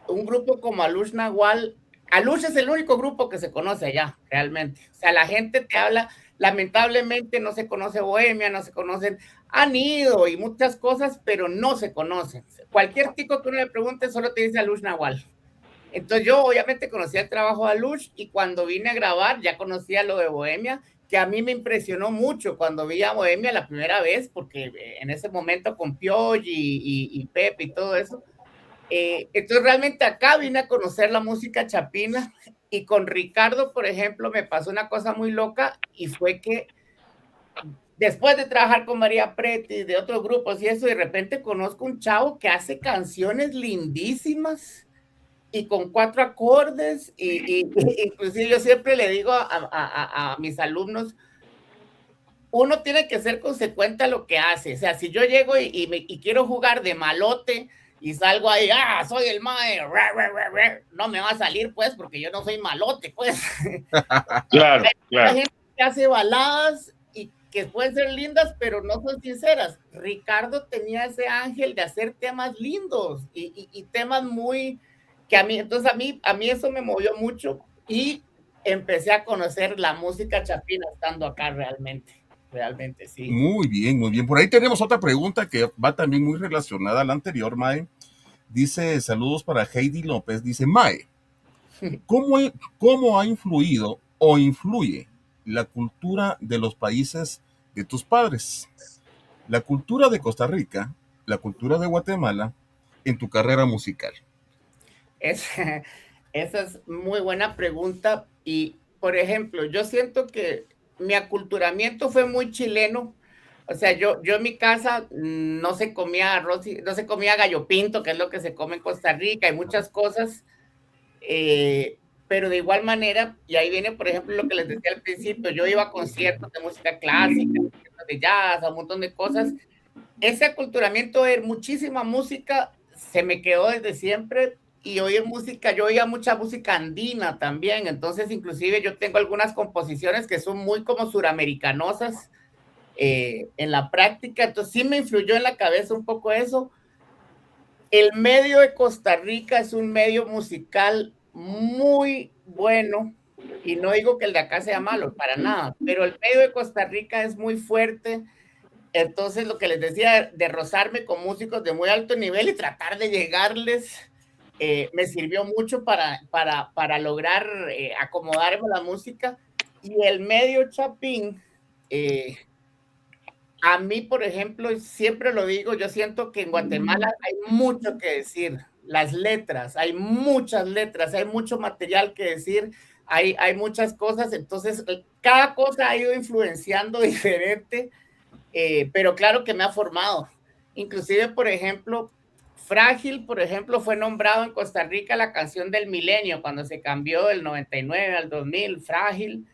un grupo como Alush Nahual, Alush es el único grupo que se conoce allá, realmente. O sea, la gente te habla, lamentablemente no se conoce Bohemia, no se conocen, han ido y muchas cosas, pero no se conocen. Cualquier tico que uno le pregunte solo te dice Alush Nahual. Entonces yo obviamente conocía el trabajo de Alush y cuando vine a grabar ya conocía lo de Bohemia, que a mí me impresionó mucho cuando vi a Bohemia la primera vez, porque en ese momento con Pioy y Pepe y todo eso. Entonces realmente acá vine a conocer la música chapina y con Ricardo, por ejemplo, me pasó una cosa muy loca y fue que después de trabajar con María Preti, de otros grupos y eso, de repente conozco un chavo que hace canciones lindísimas y con 4 acordes, inclusive yo siempre le digo a mis alumnos, uno tiene que ser consecuente a lo que hace. O sea, si yo llego y quiero jugar de malote y salgo ahí, soy el mae, no me va a salir, pues, porque yo no soy malote, pues. Claro. Hay gente que hace baladas y que pueden ser lindas, pero no son sinceras. Ricardo tenía ese ángel de hacer temas lindos y temas muy... que entonces a mí eso me movió mucho y empecé a conocer la música chapina estando acá realmente sí. Muy bien, muy bien. Por ahí tenemos otra pregunta que va también muy relacionada a la anterior, Mae. Dice, saludos para Heidi López, dice, Mae, ¿cómo ha influido o influye la cultura de los países de tus padres? La cultura de Costa Rica, la cultura de Guatemala, en tu carrera musical. Esa es muy buena pregunta y, por ejemplo, yo siento que mi aculturamiento fue muy chileno. O sea, yo en mi casa no se comía arroz, no se comía gallo pinto, que es lo que se come en Costa Rica, hay muchas cosas, pero de igual manera, y ahí viene, por ejemplo, lo que les decía al principio, yo iba a conciertos de música clásica, de jazz, un montón de cosas. Ese aculturamiento de muchísima música se me quedó desde siempre. Y oír música, yo oía mucha música andina también, entonces inclusive yo tengo algunas composiciones que son muy como suramericanosas en la práctica, entonces sí me influyó en la cabeza un poco eso. El medio de Costa Rica es un medio musical muy bueno, y no digo que el de acá sea malo, para nada, pero el medio de Costa Rica es muy fuerte. Entonces lo que les decía, de rozarme con músicos de muy alto nivel y tratar de llegarles... me sirvió mucho para lograr acomodarme la música y el medio chapín A mí, por ejemplo, siempre lo digo, yo siento que en Guatemala hay mucho que decir. Las letras, hay muchas letras, hay mucho material que decir, hay muchas cosas, entonces cada cosa ha ido influenciando diferente, pero claro que me ha formado. Inclusive, por ejemplo, Frágil, por ejemplo, fue nombrado en Costa Rica la canción del milenio, cuando se cambió del 99 al 2000, Frágil.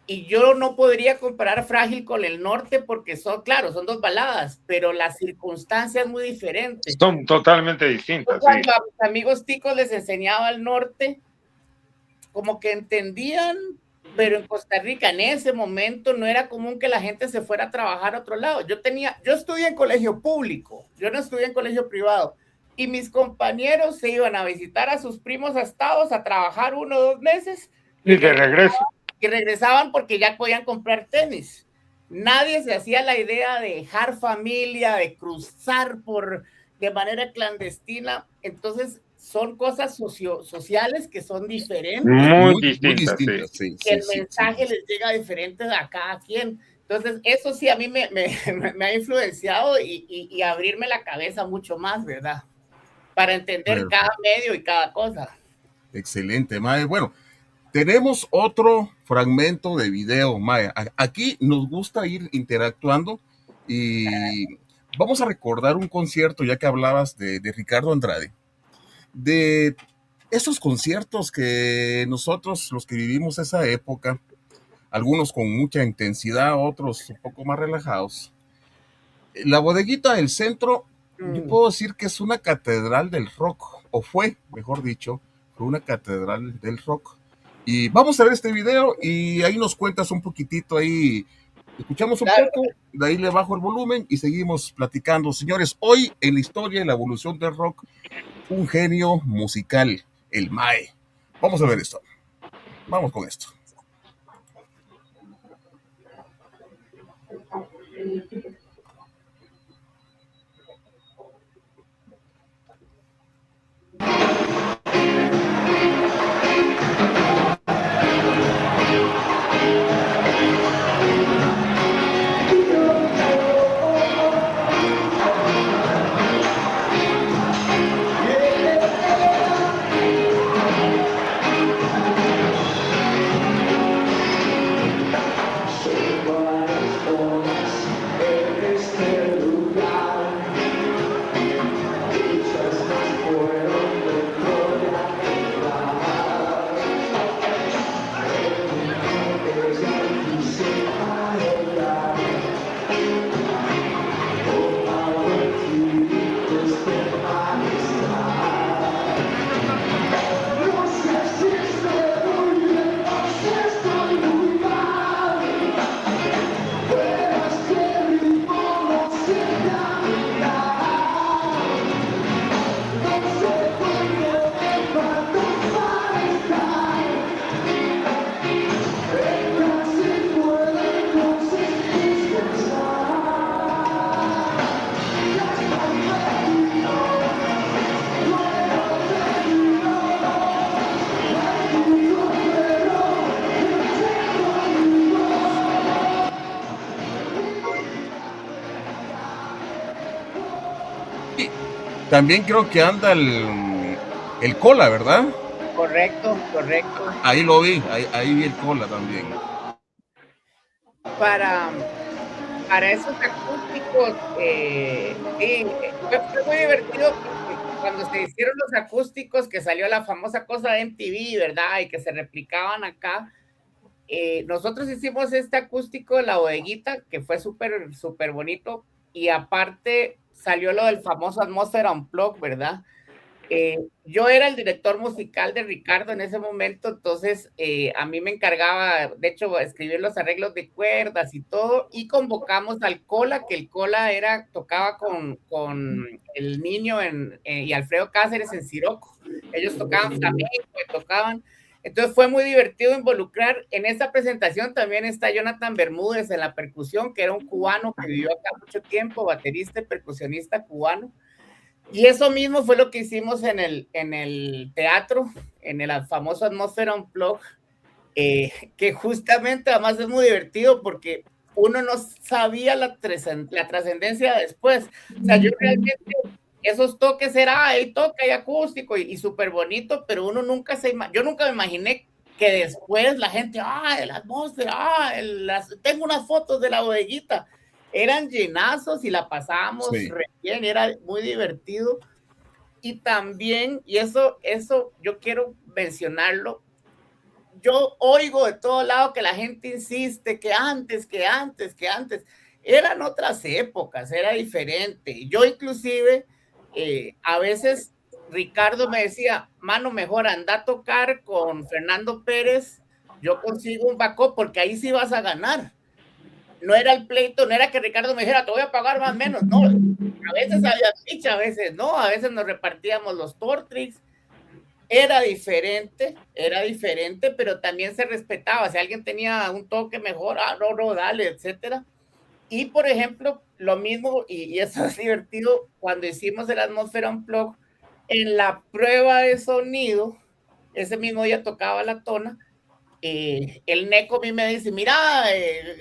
Y yo no podría comparar Frágil con el norte porque son, claro, son dos baladas, pero las circunstancias muy diferentes. Son totalmente distintas, sí. Cuando a mis amigos ticos les enseñaba el norte, como que entendían, pero en Costa Rica en ese momento no era común que la gente se fuera a trabajar a otro lado. Yo estudié en colegio público, yo no estudié en colegio privado, y mis compañeros se iban a visitar a sus primos a Estados a trabajar 1 o 2 meses. Y de regreso. Y regresaban porque ya podían comprar tenis. Nadie se hacía la idea de dejar familia, de cruzar de manera clandestina. Entonces, son cosas sociales que son diferentes. Muy distintas, sí. Que el mensaje les llega diferente a cada quien. Entonces, eso sí a mí me ha influenciado y abrirme la cabeza mucho más, ¿verdad? Para entender cada medio y cada cosa. Excelente, Mae. Bueno, tenemos otro fragmento de video, Mae. Aquí nos gusta ir interactuando y vamos a recordar un concierto, ya que hablabas de Ricardo Andrade, de esos conciertos que nosotros, los que vivimos esa época, algunos con mucha intensidad, otros un poco más relajados. La bodeguita del centro, yo puedo decir que es una catedral del rock, o fue, mejor dicho, fue una catedral del rock. Y vamos a ver este video y ahí nos cuentas un poquitito ahí, escuchamos un poco, de ahí le bajo el volumen y seguimos platicando. Señores, hoy en la historia y la evolución del rock, un genio musical, el Mae. Vamos a ver esto. Vamos con esto. También creo que anda el Cola, ¿verdad? Correcto. Ahí lo vi, ahí vi el Cola también. Para esos acústicos, sí, fue muy divertido porque cuando se hicieron los acústicos, que salió la famosa cosa de MTV, ¿verdad? Y que se replicaban acá. Nosotros hicimos este acústico de la bodeguita, que fue súper bonito, y aparte salió lo del famoso Atmósfera Unplugged, ¿verdad? Yo era el director musical de Ricardo en ese momento, entonces a mí me encargaba, de hecho, escribir los arreglos de cuerdas y todo, y convocamos al Cola, que el Cola tocaba con el Niño y Alfredo Cáceres en Siroco. Ellos tocaban flamenco, tocaban. Entonces fue muy divertido involucrar. En esta presentación también está Jonathan Bermúdez en la percusión, que era un cubano que vivió acá mucho tiempo, baterista y percusionista cubano. Y eso mismo fue lo que hicimos en el teatro, en el famoso Atmósfera Unplugged, que justamente además es muy divertido porque uno no sabía la trascendencia después. O sea, yo realmente, esos toques era, ahí toca y acústico y súper bonito, pero uno nunca yo nunca me imaginé que después la gente, el atmósfera, tengo unas fotos de la bodeguita, eran llenazos y la pasábamos re bien, era muy divertido. Y también, y eso yo quiero mencionarlo, yo oigo de todo lado que la gente insiste que antes, eran otras épocas, era diferente. Yo inclusive, a veces Ricardo me decía, mano, mejor anda a tocar con Fernando Pérez, yo consigo un backup porque ahí sí vas a ganar. No era el pleito, no era que Ricardo me dijera, te voy a pagar más o menos, no. A veces había ficha, a veces no, a veces nos repartíamos los Tortrix. Era diferente, pero también se respetaba. Si alguien tenía un toque mejor, no, dale, etcétera. Y, por ejemplo, lo mismo, y eso es divertido, cuando hicimos el Atmósfera Unplugged, en la prueba de sonido, ese mismo día tocaba la tona, el Neco a mí me dice, mira,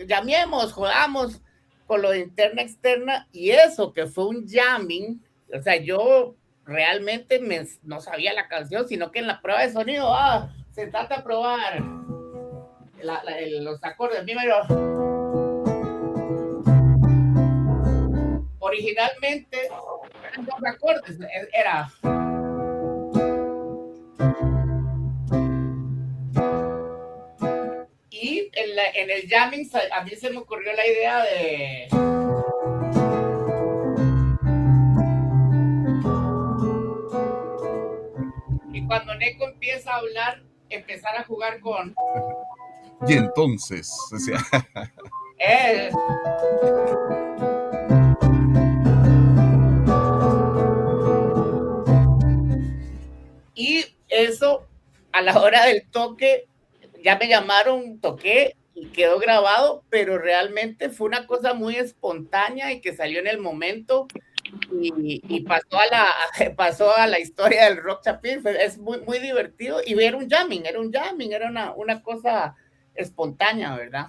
llamemos, jodamos con lo de interna-externa, y eso que fue un jamming, o sea, yo realmente no sabía la canción, sino que en la prueba de sonido, se trata de probar los acordes. Primero, originalmente eran dos acordes, era... Y en el jamming a mí se me ocurrió la idea de... Y cuando Neco empieza a hablar, empezar a jugar con... Y entonces, o sea... Y eso, a la hora del toque, ya me llamaron, toqué y quedó grabado, pero realmente fue una cosa muy espontánea y que salió en el momento y pasó a la historia del rock chapín. Es muy, muy divertido y era un jamming, era una cosa espontánea, ¿verdad?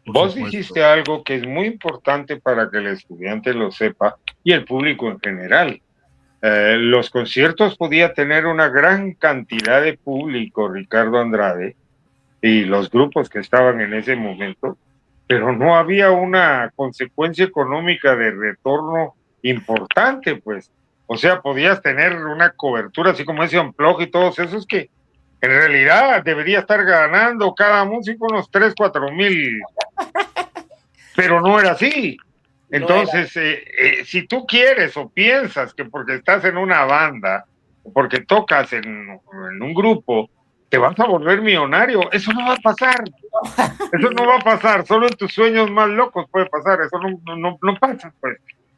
Vos dijiste algo que es muy importante para que el estudiante lo sepa y el público en general. Los conciertos podía tener una gran cantidad de público, Ricardo Andrade, y los grupos que estaban en ese momento, pero no había una consecuencia económica de retorno importante, pues. O sea, podías tener una cobertura, así como ese Unplugged y todos esos que en realidad debería estar ganando cada músico unos 3-4 mil, pero no era así. Entonces, si tú quieres o piensas que porque estás en una banda, o porque tocas en un grupo, te vas a volver millonario, eso no va a pasar. Eso no va a pasar, solo en tus sueños más locos puede pasar, eso no pasa, pues.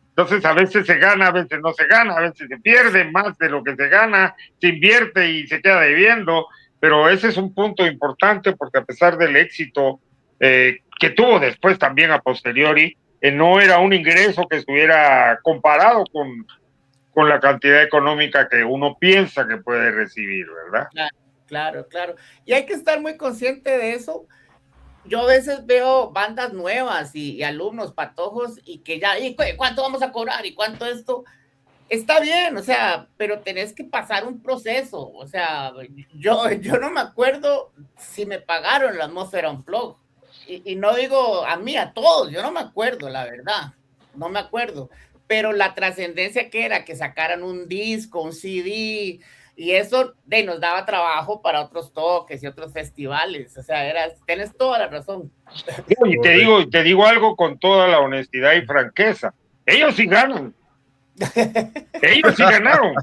Entonces, a veces se gana, a veces no se gana, a veces se pierde más de lo que se gana, se invierte y se queda debiendo, pero ese es un punto importante porque a pesar del éxito que tuvo después también a posteriori, no era un ingreso que estuviera comparado con la cantidad económica que uno piensa que puede recibir, ¿verdad? Claro. Y hay que estar muy consciente de eso. Yo a veces veo bandas nuevas y alumnos patojos y que ya, ¿y cuánto vamos a cobrar? ¿Y cuánto esto? Está bien, o sea, pero tenés que pasar un proceso. O sea, yo no me acuerdo si me pagaron la Atmósfera Unplugged. Y no digo a mí, a todos, yo no me acuerdo, la verdad, no me acuerdo, pero la trascendencia que era que sacaran un disco, un CD, y eso nos daba trabajo para otros toques y otros festivales, o sea, tienes toda la razón. Y te digo algo con toda la honestidad y franqueza, ellos sí ganan, ellos sí ganaron.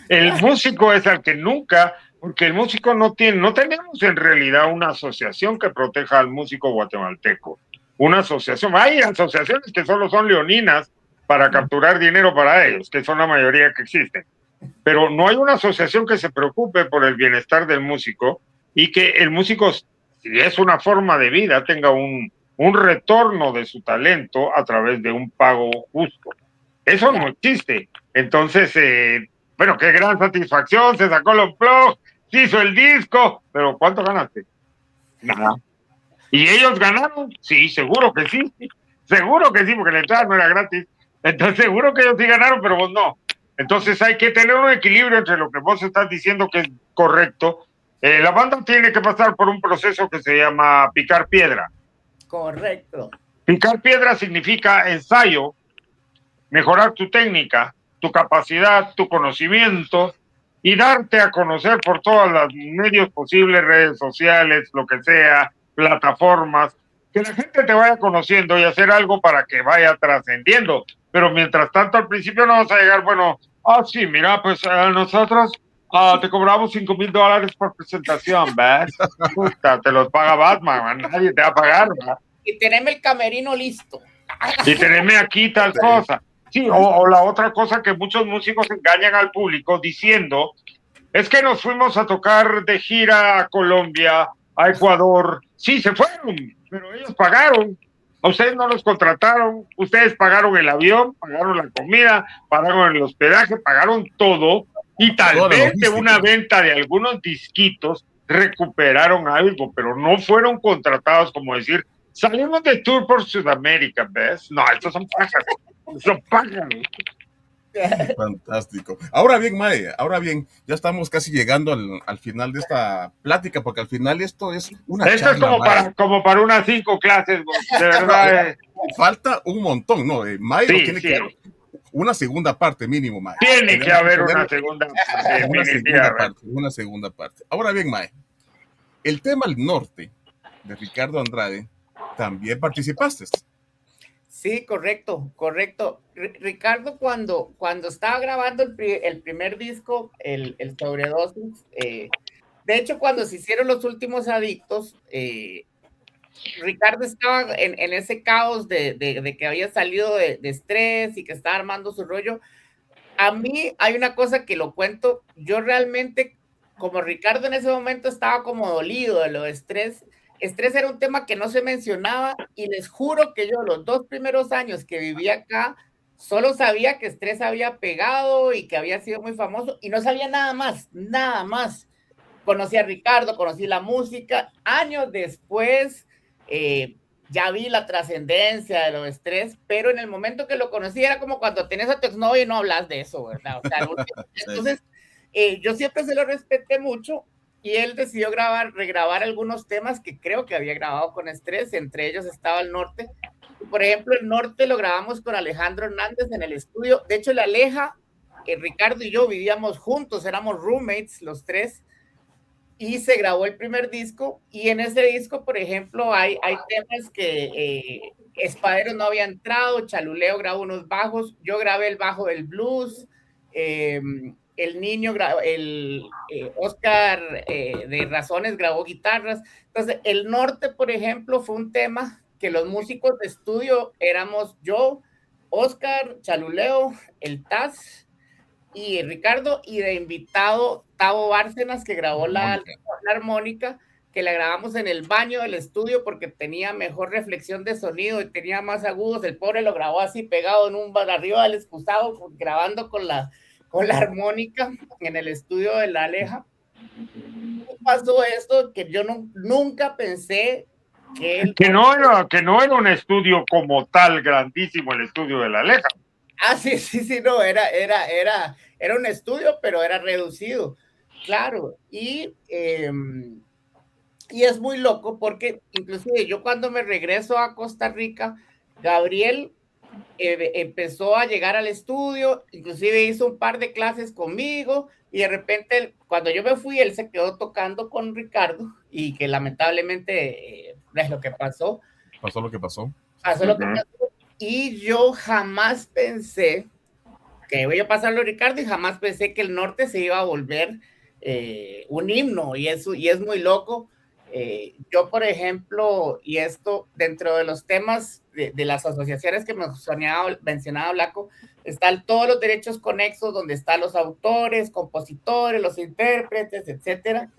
El músico es al que nunca, porque el músico no tenemos en realidad una asociación que proteja al músico guatemalteco. Una asociación, hay asociaciones que solo son leoninas para capturar dinero para ellos, que son la mayoría que existen. Pero no hay una asociación que se preocupe por el bienestar del músico y que el músico, si es una forma de vida, tenga un retorno de su talento a través de un pago justo. Eso no existe. Entonces, bueno, qué gran satisfacción, se sacó el Unplugged, se hizo el disco, pero ¿cuánto ganaste? Nada. ¿Y ellos ganaron? Sí, seguro que sí. Seguro que sí, porque la entrada no era gratis. Entonces, seguro que ellos sí ganaron, pero vos no. Entonces, hay que tener un equilibrio entre lo que vos estás diciendo que es correcto. La banda tiene que pasar por un proceso que se llama picar piedra. Correcto. Picar piedra significa ensayo, mejorar tu técnica, tu capacidad, tu conocimiento y darte a conocer por todos los medios posibles, redes sociales, lo que sea, plataformas, que la gente te vaya conociendo y hacer algo para que vaya trascendiendo. Pero mientras tanto, al principio no vas a llegar, bueno, sí, mira, pues nosotros te cobramos $5,000 por presentación, ¿ves? Puta, te los paga Batman, nadie te va a pagar, ¿verdad? Y teneme el camerino listo. Y teneme aquí tal cosa. Sí, o la otra cosa que muchos músicos engañan al público diciendo es que nos fuimos a tocar de gira a Colombia, a Ecuador. Sí, se fueron, pero ellos pagaron. A ustedes no los contrataron, ustedes pagaron el avión, pagaron la comida, pagaron el hospedaje, pagaron todo. Y tal Toda la vez de logística. una venta de algunos disquitos recuperaron algo, pero no fueron contratados, como decir, salimos de tour por Sudamérica, ¿ves? No, estos son pájaros. Son pájaros. Fantástico. Ahora bien, Mae, ahora bien, ya estamos casi llegando al final de esta plática, porque al final esto es una Esto es charla, como para unas 5 clases, de verdad. falta un montón, ¿no? Mae, Sí, nos tiene sí. que dar una segunda parte mínimo, Mae. Tiene que Tenemos haber tener una segunda parte, una segunda definitivamente. parte, una segunda parte. Ahora bien, Mae, el tema al norte de Ricardo Andrade, también participaste. Sí, correcto, correcto. Ricardo, cuando estaba grabando el primer disco, el Sobredosis, de hecho, cuando se hicieron los últimos Adictos, Ricardo estaba en ese caos de que había salido de Estrés y que estaba armando su rollo. A mí hay una cosa que lo cuento, yo realmente, como Ricardo en ese momento estaba como dolido de lo de Estrés. Estrés era un tema que no se mencionaba y les juro que yo los 2 primeros años que vivía acá, solo sabía que Estrés había pegado y que había sido muy famoso y no sabía nada más, nada más. Conocí a Ricardo, conocí la música. Años después, ya vi la trascendencia de los Estrés, pero en el momento que lo conocí era como cuando tenés a tu exnovio y no hablas de eso, ¿verdad? O sea, entonces, yo siempre se lo respeté mucho y él decidió regrabar algunos temas que creo que había grabado con Estrés, entre ellos estaba El Norte. Por ejemplo, El Norte lo grabamos con Alejandro Hernández en el estudio. De hecho, la Aleja, Ricardo y yo vivíamos juntos, éramos roommates los tres. Y se grabó el primer disco y en ese disco, por ejemplo, hay temas que Espadero no había entrado, Chaluleo grabó unos bajos, yo grabé el bajo del blues, el niño, Oscar de Razones grabó guitarras. Entonces, El Norte, por ejemplo, fue un tema que los músicos de estudio éramos yo, Oscar, Chaluleo, el Taz y Ricardo, y de invitado Tavo Bárcenas, que grabó la armónica, que la grabamos en el baño del estudio porque tenía mejor reflexión de sonido y tenía más agudos. El pobre lo grabó así pegado en un bar arriba del excusado, grabando con la armónica en el estudio de La Aleja. Y pasó esto que yo nunca pensé que no era un estudio como tal grandísimo, el estudio de La Aleja. Sí, no, era un estudio, pero era reducido, claro, y es muy loco porque inclusive yo cuando me regreso a Costa Rica, Gabriel empezó a llegar al estudio, inclusive hizo un par de clases conmigo y de repente cuando yo me fui, él se quedó tocando con Ricardo y que lamentablemente es lo que pasó. Pasó lo que pasó. Pasó lo que pasó. Y yo jamás pensé que iba a pasarlo Ricardo y jamás pensé que El Norte se iba a volver un himno y es muy loco. Yo, por ejemplo, y esto dentro de los temas de las asociaciones que mencionaba Blanco, están todos los derechos conexos donde están los autores, compositores, los intérpretes, etcétera.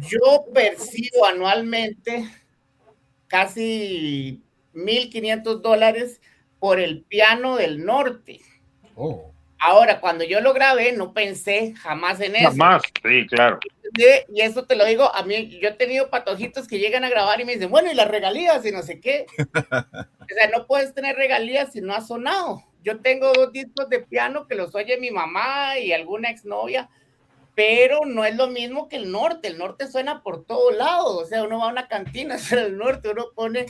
Yo percibo anualmente casi $1,500 por el piano del Norte. Oh. Ahora, cuando yo lo grabé, no pensé jamás en eso. Jamás, sí, claro. Sí, y eso te lo digo, a mí, yo he tenido patojitos que llegan a grabar y me dicen, bueno, y las regalías y no sé qué. O sea, no puedes tener regalías si no has sonado. Yo tengo 2 discos de piano que los oye mi mamá y alguna exnovia, pero no es lo mismo que el norte suena por todos lados, o sea, uno va a una cantina, pero el norte uno pone...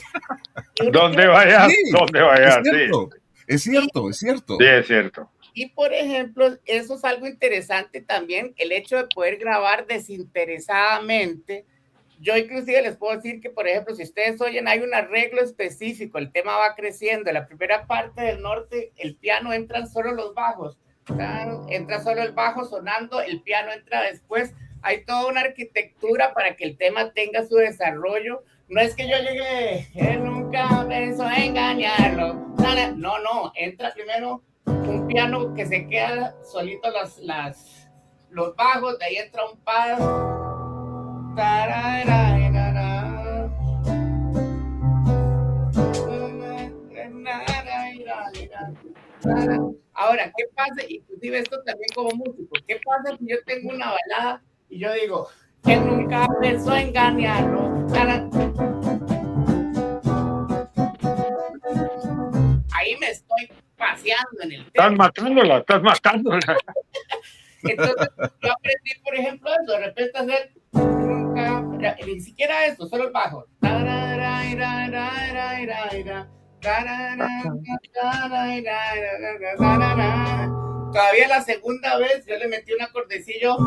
Donde vayas, Sí, donde es vayas, sí. cierto, es cierto, es cierto. Sí, es cierto. Y por ejemplo, eso es algo interesante también, el hecho de poder grabar desinteresadamente. Yo inclusive les puedo decir que, por ejemplo, si ustedes oyen, hay un arreglo específico, el tema va creciendo, en la primera parte del norte, el piano entran solo los bajos, entra solo el bajo sonando, el piano entra después, hay toda una arquitectura para que el tema tenga su desarrollo. No es que yo llegue, él nunca pensó engañarlo, no, no, entra primero un piano que se queda solito los bajos, de ahí entra un pad. Ahora, ¿qué pasa? Inclusive esto también como músico, ¿qué pasa si yo tengo una balada y yo digo, que nunca pensó engañarlo? Ahí me estoy paseando en el tema. Estás matándola. Entonces, yo aprendí, por ejemplo, eso, de repente hacer ni siquiera eso, solo el bajo. Todavía la segunda vez yo le metí un acordecillo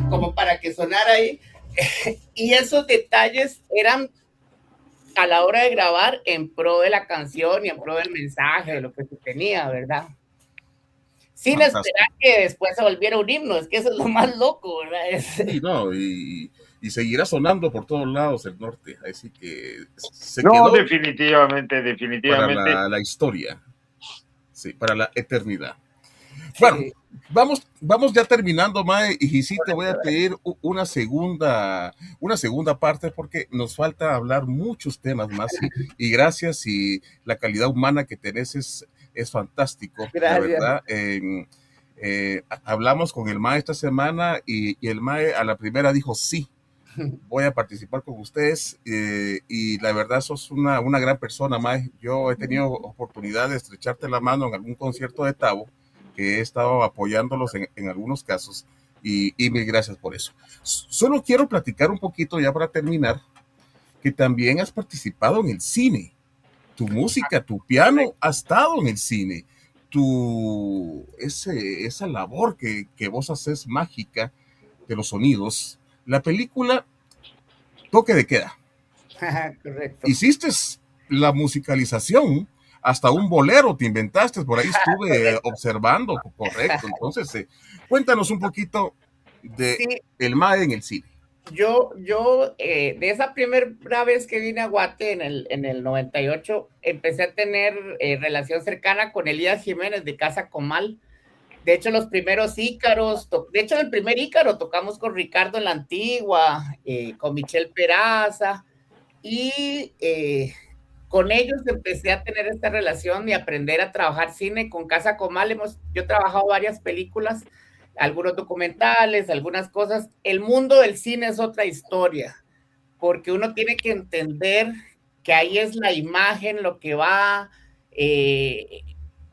como para que sonara ahí. Y esos detalles eran a la hora de grabar en pro de la canción y en pro del mensaje, de lo que se tenía, ¿verdad? Sin esperar que después se volviera un himno, es que eso es lo más loco, ¿verdad? Sí, no, y seguirá sonando por todos lados el norte, así que se No, quedó definitivamente. para la historia, sí, para la eternidad. Bueno, Sí. vamos ya terminando, Mae, y sí te voy a pedir una segunda parte porque nos falta hablar muchos temas más y gracias y la calidad humana que tenés es fantástico, la Gracias. verdad. Hablamos con el Mae esta semana y el Mae a la primera dijo sí, voy a participar con ustedes y la verdad sos una gran persona, Mae. Yo he tenido oportunidad de estrecharte la mano en algún concierto de Tabo, que he estado apoyándolos en algunos casos y mil gracias por eso. Solo quiero platicar un poquito ya para terminar, que también has participado en el cine. Tu música, tu piano ha estado en el cine. Esa labor que vos haces mágica de los sonidos. La película Toque de Queda. Correcto. Hiciste la musicalización, hasta un bolero te inventaste, por ahí estuve observando, correcto. Entonces, cuéntanos un poquito de Sí, el MAE en el cine. yo de esa primera vez que vine a Guate en el 98, empecé a tener relación cercana con Elías Jiménez de Casa Comal. De hecho, los primeros Ícaros, de hecho, el primer Ícaro tocamos con Ricardo en la Antigua, con Michelle Peraza, y con ellos empecé a tener esta relación y aprender a trabajar cine. Con Casa Comal yo he trabajado varias películas, algunos documentales, algunas cosas. El mundo del cine es otra historia, porque uno tiene que entender que ahí es la imagen lo que va,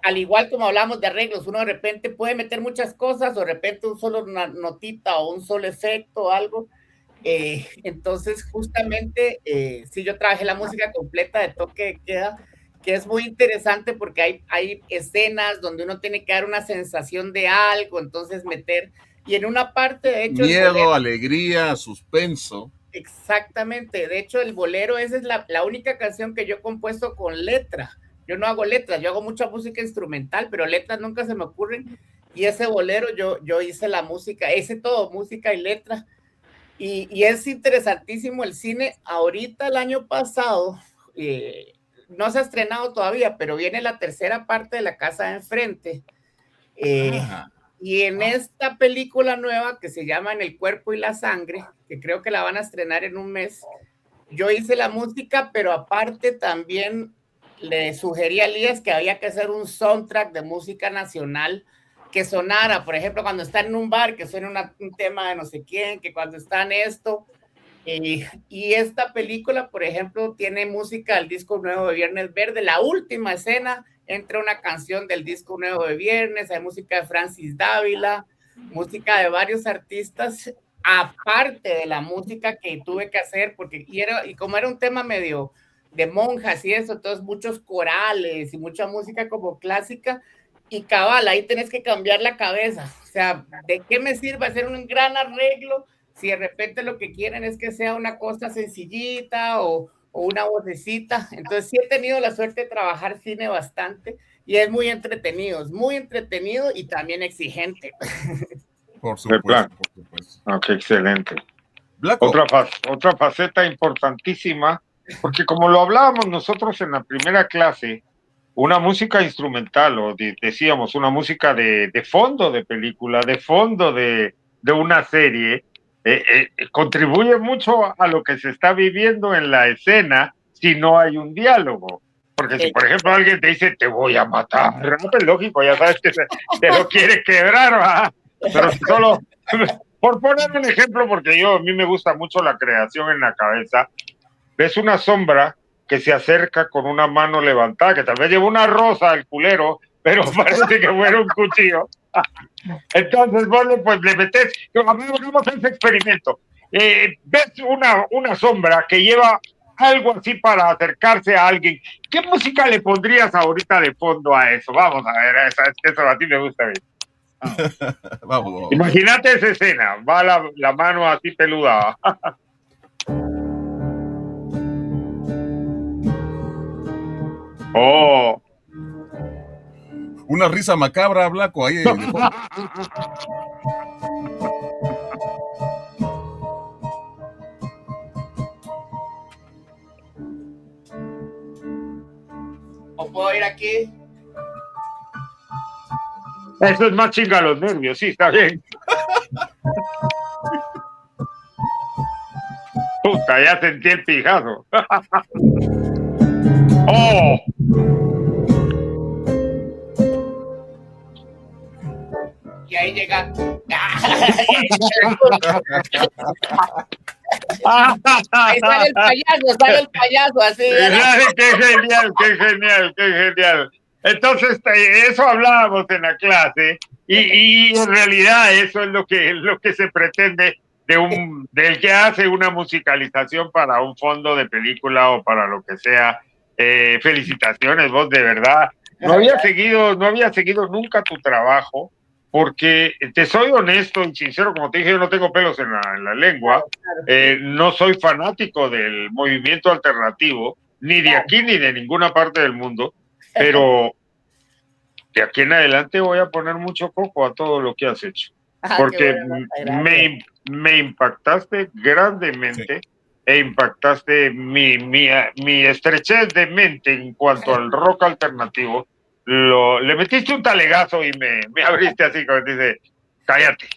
al igual como hablamos de arreglos, uno de repente puede meter muchas cosas o de repente un solo una notita o un solo efecto o algo. Entonces, justamente, sí, yo trabajé la música completa de Toque de Queda, que es muy interesante porque hay escenas donde uno tiene que dar una sensación de algo, entonces meter, y en una parte, de hecho, Miedo, alegría, suspenso. exactamente, de hecho, el bolero, esa es la única canción que yo he compuesto con letra. Yo no hago letras, yo hago mucha música instrumental, pero letras nunca se me ocurren, y ese bolero yo hice la música, hice todo, música y letra. Y es interesantísimo el cine. Ahorita el año pasado, no se ha estrenado todavía, pero viene la tercera parte de La Casa de Enfrente. Y en esta película nueva que se llama En el Cuerpo y la Sangre, que creo que la van a estrenar en un mes, yo hice la música, pero aparte también le sugerí a Elías que había que hacer un soundtrack de música nacional que sonara, por ejemplo, cuando están en un bar, que suene un tema de no sé quién, que cuando están esto. Y esta película, por ejemplo, tiene música del disco nuevo de Viernes Verde. La última escena entra una canción del disco nuevo de Viernes, hay música de Francis Dávila, música de varios artistas, aparte de la música que tuve que hacer, porque y como era un tema medio de monjas y eso, entonces muchos corales y mucha música como clásica, y cabal, ahí tenés que cambiar la cabeza. O sea, ¿de qué me sirve hacer un gran arreglo si de repente lo que quieren es que sea una cosa sencillita o una vocecita? Entonces sí he tenido la suerte de trabajar cine bastante y es muy entretenido y también exigente. Por De plan. supuesto, por supuesto. Ah, qué excelente. Blanco, Otra faceta importantísima, porque como lo hablábamos nosotros en la primera clase, una música instrumental, o decíamos, una música de fondo de película, de fondo de una serie, contribuye mucho a lo que se está viviendo en la escena si no hay un diálogo. Porque si, por ejemplo, alguien te dice, te voy a matar, es lógico, ya sabes que te lo quiere quebrar, ¿verdad? Pero si solo, por poner un ejemplo, porque a mí me gusta mucho la creación en la cabeza, ves una sombra que se acerca con una mano levantada, que tal vez lleva una rosa al culero, pero parece que fuera un cuchillo. Entonces vos le metes, vamos a ese experimento. Ves una sombra que lleva algo así para acercarse a alguien. ¿Qué música le pondrías ahorita de fondo a eso? Vamos a ver, eso a ti me gusta ver. vamos. Imagínate esa escena, va la mano así peluda. Oh. Una risa macabra, Blanco, ahí. ¿O puedo ir aquí? Eso es más chinga los nervios, sí, está bien. Puta, ya sentí el pijazo. ¡Oh! Y ahí llega. Ahí sale el payaso, así. ¡Qué genial! Entonces, eso hablábamos en la clase, y en realidad eso es lo que se pretende del que hace una musicalización para un fondo de película o para lo que sea. Felicitaciones, vos, de verdad. No había seguido nunca tu trabajo, porque te soy honesto y sincero, como te dije, yo no tengo pelos en la lengua, no soy fanático del movimiento alternativo, ni de aquí ni de ninguna parte del mundo, pero de aquí en adelante voy a poner mucho coco a todo lo que has hecho, porque me impactaste grandemente. Sí. E impactaste mi estrechez de mente en cuanto al rock alternativo. Le metiste un talegazo y me abriste así, como te dice, cállate.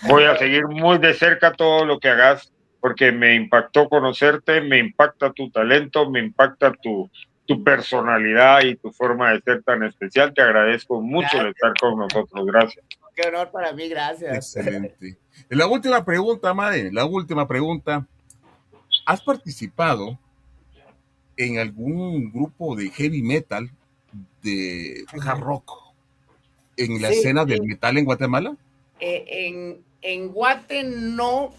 Voy a seguir muy de cerca todo lo que hagas, porque me impactó conocerte, me impacta tu talento, me impacta tu personalidad y tu forma de ser tan especial. Te agradezco mucho de estar con nosotros. Gracias. Qué honor para mí, gracias. Excelente. La última pregunta, Mae, ¿has participado en algún grupo de heavy metal, de hard rock, en la escena del metal en Guatemala? En Guate no,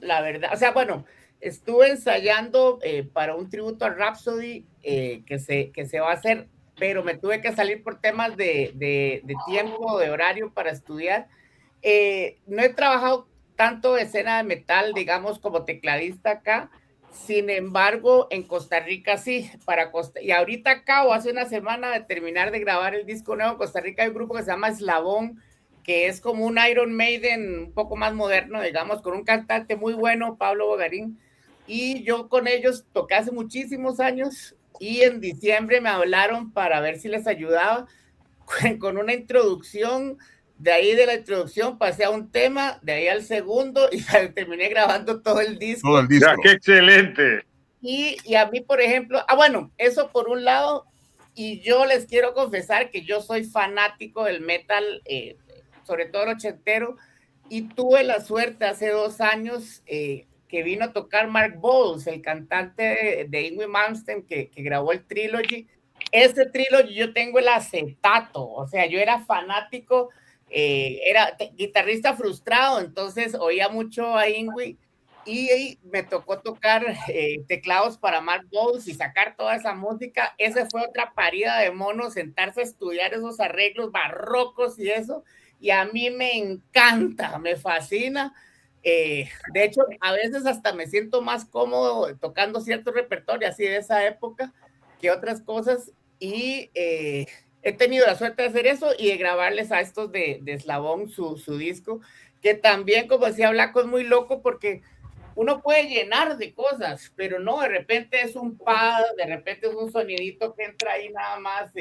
la verdad. O sea, bueno, estuve ensayando para un tributo a Rhapsody que se va a hacer, pero me tuve que salir por temas de tiempo, de horario para estudiar. No he trabajado tanto escena de metal, digamos, como tecladista acá. Sin embargo, en Costa Rica sí, y ahorita acabo, hace una semana de terminar de grabar el disco nuevo en Costa Rica, hay un grupo que se llama Eslabón, que es como un Iron Maiden un poco más moderno, digamos, con un cantante muy bueno, Pablo Bogarín, y yo con ellos toqué hace muchísimos años, y en diciembre me hablaron para ver si les ayudaba con una introducción. De ahí de la introducción pasé a un tema, de ahí al segundo y terminé grabando todo el disco. Todo el disco. Ya, ¡qué excelente! Y a mí, por ejemplo, bueno, eso por un lado, y yo les quiero confesar que yo soy fanático del metal, sobre todo el ochentero, y tuve la suerte hace 2 años que vino a tocar Mark Bowles, el cantante de Yngwie Malmsteen que grabó el Trilogy. Ese Trilogy yo tengo el acetato, o sea, yo era fanático, era guitarrista frustrado, entonces oía mucho a Yngwie y me tocó tocar teclados para Mark Bowles y sacar toda esa música. Esa fue otra parida de monos, sentarse a estudiar esos arreglos barrocos y eso, y a mí me encanta, me fascina. De hecho, a veces hasta me siento más cómodo tocando cierto repertorio así de esa época que otras cosas, y he tenido la suerte de hacer eso y de grabarles a estos de Eslabón su disco, que también, como decía Blanco, es muy loco porque uno puede llenar de cosas, pero no, de repente es un pad, de repente es un sonidito que entra ahí nada más,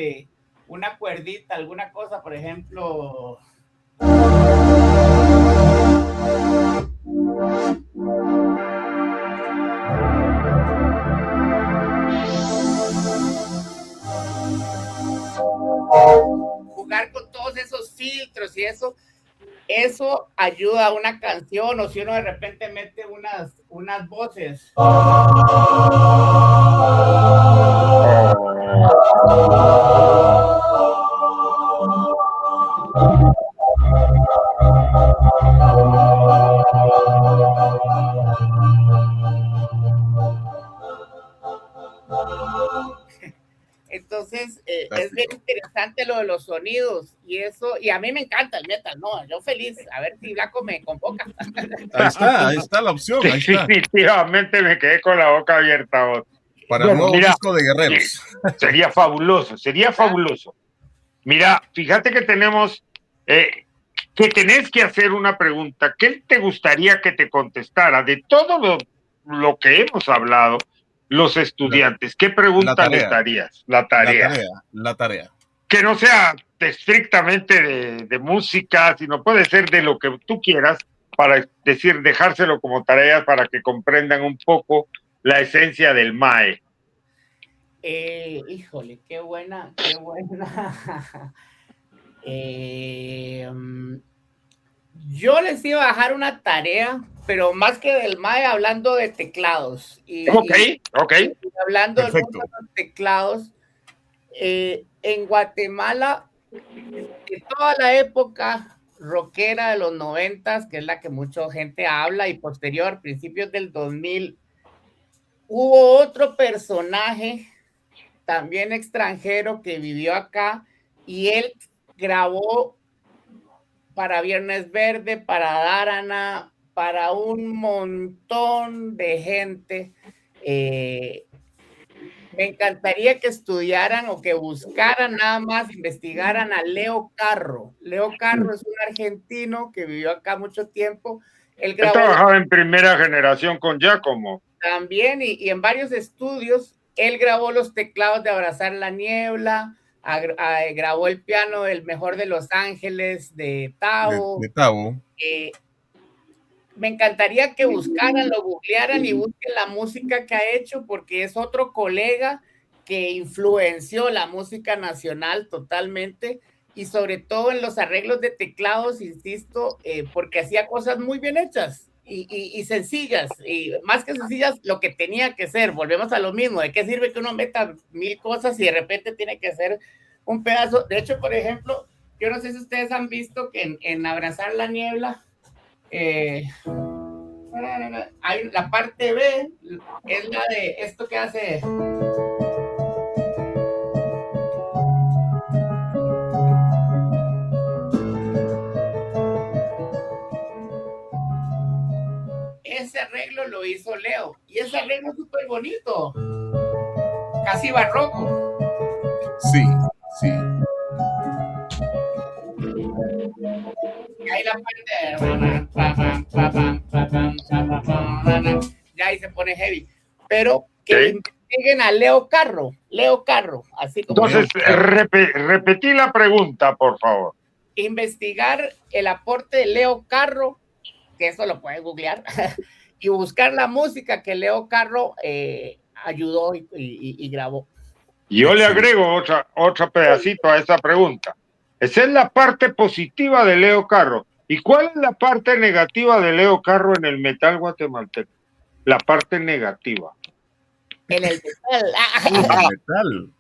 una cuerdita, alguna cosa, por ejemplo. Jugar con todos esos filtros y eso ayuda a una canción, o si uno de repente mete unas voces. Entonces, es bien interesante lo de los sonidos y eso, y a mí me encanta el metal, ¿no? Yo feliz, a ver si Blanco me convoca. Ahí está la opción, ahí está. Definitivamente me quedé con la boca abierta. Vos. Para el nuevo disco de Guerreros. Sería fabuloso, sería fabuloso. Mira, fíjate que tenemos, que tenés que hacer una pregunta. ¿Qué te gustaría que te contestara de todo lo que hemos hablado? Los estudiantes, ¿qué pregunta les darías? La tarea. Que no sea estrictamente de música, sino puede ser de lo que tú quieras, para decir, dejárselo como tareas para que comprendan un poco la esencia del MAE. Híjole, qué buena. Yo les iba a dejar una tarea, pero más que del MAE, hablando de teclados. Ok. Hablando de los teclados, en Guatemala, de toda la época rockera de los 90s, que es la que mucha gente habla, y posterior, principios del 2000, hubo otro personaje, también extranjero, que vivió acá, y él grabó para Viernes Verde, para Dárana, para un montón de gente. Me encantaría que estudiaran o que buscaran, nada más investigaran a Leo Carro. Leo Carro es un argentino que vivió acá mucho tiempo. Él trabajaba en primera generación con Giacomo. También, y en varios estudios. Él grabó los teclados de Abrazar la Niebla, grabó el piano del Mejor de Los Ángeles de Tao. Me encantaría que buscaran, lo googlearan y busquen la música que ha hecho, porque es otro colega que influenció la música nacional totalmente, y sobre todo en los arreglos de teclados, insisto, porque hacía cosas muy bien hechas y sencillas, y más que sencillas, lo que tenía que ser. Volvemos a lo mismo, ¿de qué sirve que uno meta 1000 cosas y de repente tiene que ser un pedazo? De hecho, por ejemplo, yo no sé si ustedes han visto que en Abrazar la Niebla, hay la parte B, es la de esto que hace. Ese arreglo lo hizo Leo, y ese arreglo es súper bonito, casi barroco. Sí. Y ahí la parte ya ahí se pone heavy, pero que investiguen a Leo Carro, así como. Entonces, repetí la pregunta, por favor. Investigar el aporte de Leo Carro, que eso lo pueden googlear, y buscar la música que Leo Carro ayudó y grabó. Y yo le Excelente. agrego otra pedacito a esa pregunta. Esa es la parte positiva de Leo Carro. ¿Y cuál es la parte negativa de Leo Carro en el metal guatemalteco? La parte negativa. En el metal. En el metal.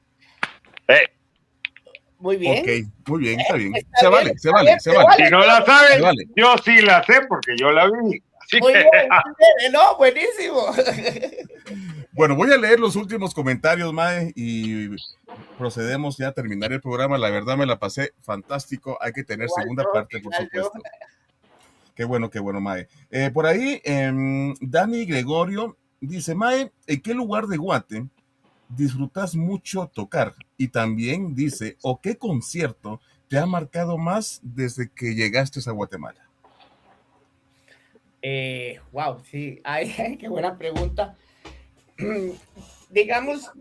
Muy bien. Ok, muy bien, está bien. Está Se bien, vale, se está vale, bien, se se vale. vale. Si no la Se saben, vale. yo sí la sé porque yo la vi. Así Muy que, bien, muy bien. No, buenísimo. Bueno, voy a leer los últimos comentarios, Mae, y procedemos ya a terminar el programa. La verdad me la pasé fantástico. Hay que tener Igual segunda yo, parte, por igual yo. supuesto. Qué bueno, Mae. Por ahí, Dani Gregorio dice, Mae, ¿en qué lugar de Guate disfrutas mucho tocar? Y también dice, ¿o qué concierto te ha marcado más desde que llegaste a Guatemala? Wow, sí. Ay, qué buena pregunta. Digamos,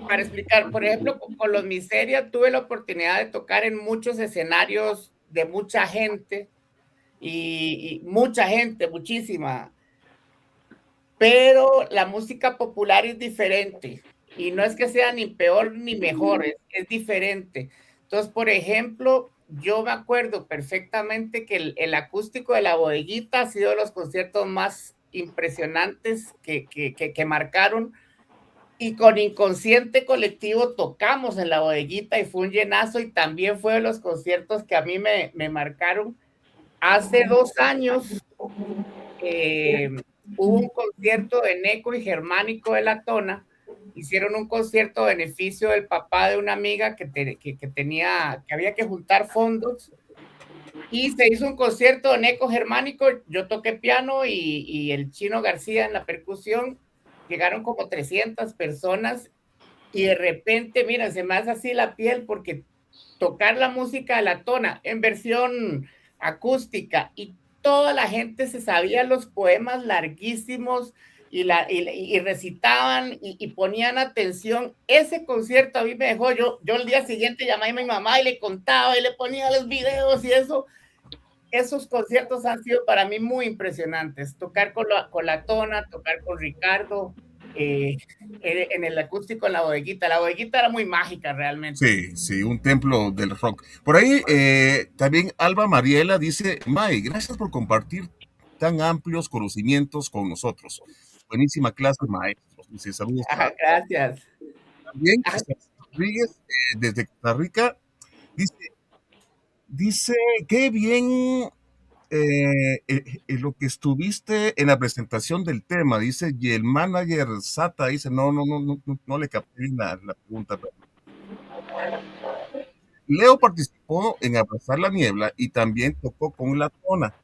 para explicar, por ejemplo, con los Miseria tuve la oportunidad de tocar en muchos escenarios de mucha gente y mucha gente, muchísima, pero la música popular es diferente y no es que sea ni peor ni mejor, es diferente. Entonces, por ejemplo, yo me acuerdo perfectamente que el acústico de La Bodeguita ha sido de los conciertos más impresionantes que marcaron, y con Inconsciente Colectivo tocamos en La Bodeguita y fue un llenazo, y también fue de los conciertos que a mí me marcaron. Hace 2 años hubo un concierto de Neco y Germánico de la Tona, hicieron un concierto a beneficio del papá de una amiga que había que juntar fondos, y se hizo un concierto de Neco Germánico, yo toqué piano y el Chino García en la percusión, llegaron como 300 personas, y de repente, mira, se me hace así la piel porque tocar la música de la Tona en versión acústica y toda la gente se sabía los poemas larguísimos y recitaban y ponían atención. Ese concierto a mí me dejó, yo el día siguiente llamé a mi mamá y le contaba y le ponía los videos y eso. Esos conciertos han sido para mí muy impresionantes. Tocar con la Tona, tocar con Ricardo, en el acústico en La Bodeguita. La Bodeguita era muy mágica realmente. Sí, un templo del rock. Por ahí también Alba Mariela dice, Mae, gracias por compartir tan amplios conocimientos con nosotros. Buenísima clase, maestros. Dice, saludos para Gracias. también. Rodríguez, desde Costa Rica, dice, qué bien lo que estuviste en la presentación del tema, dice, y el manager Sata dice, no le capté bien la pregunta. Leo participó en Abrazar la Niebla y también tocó con La Tona.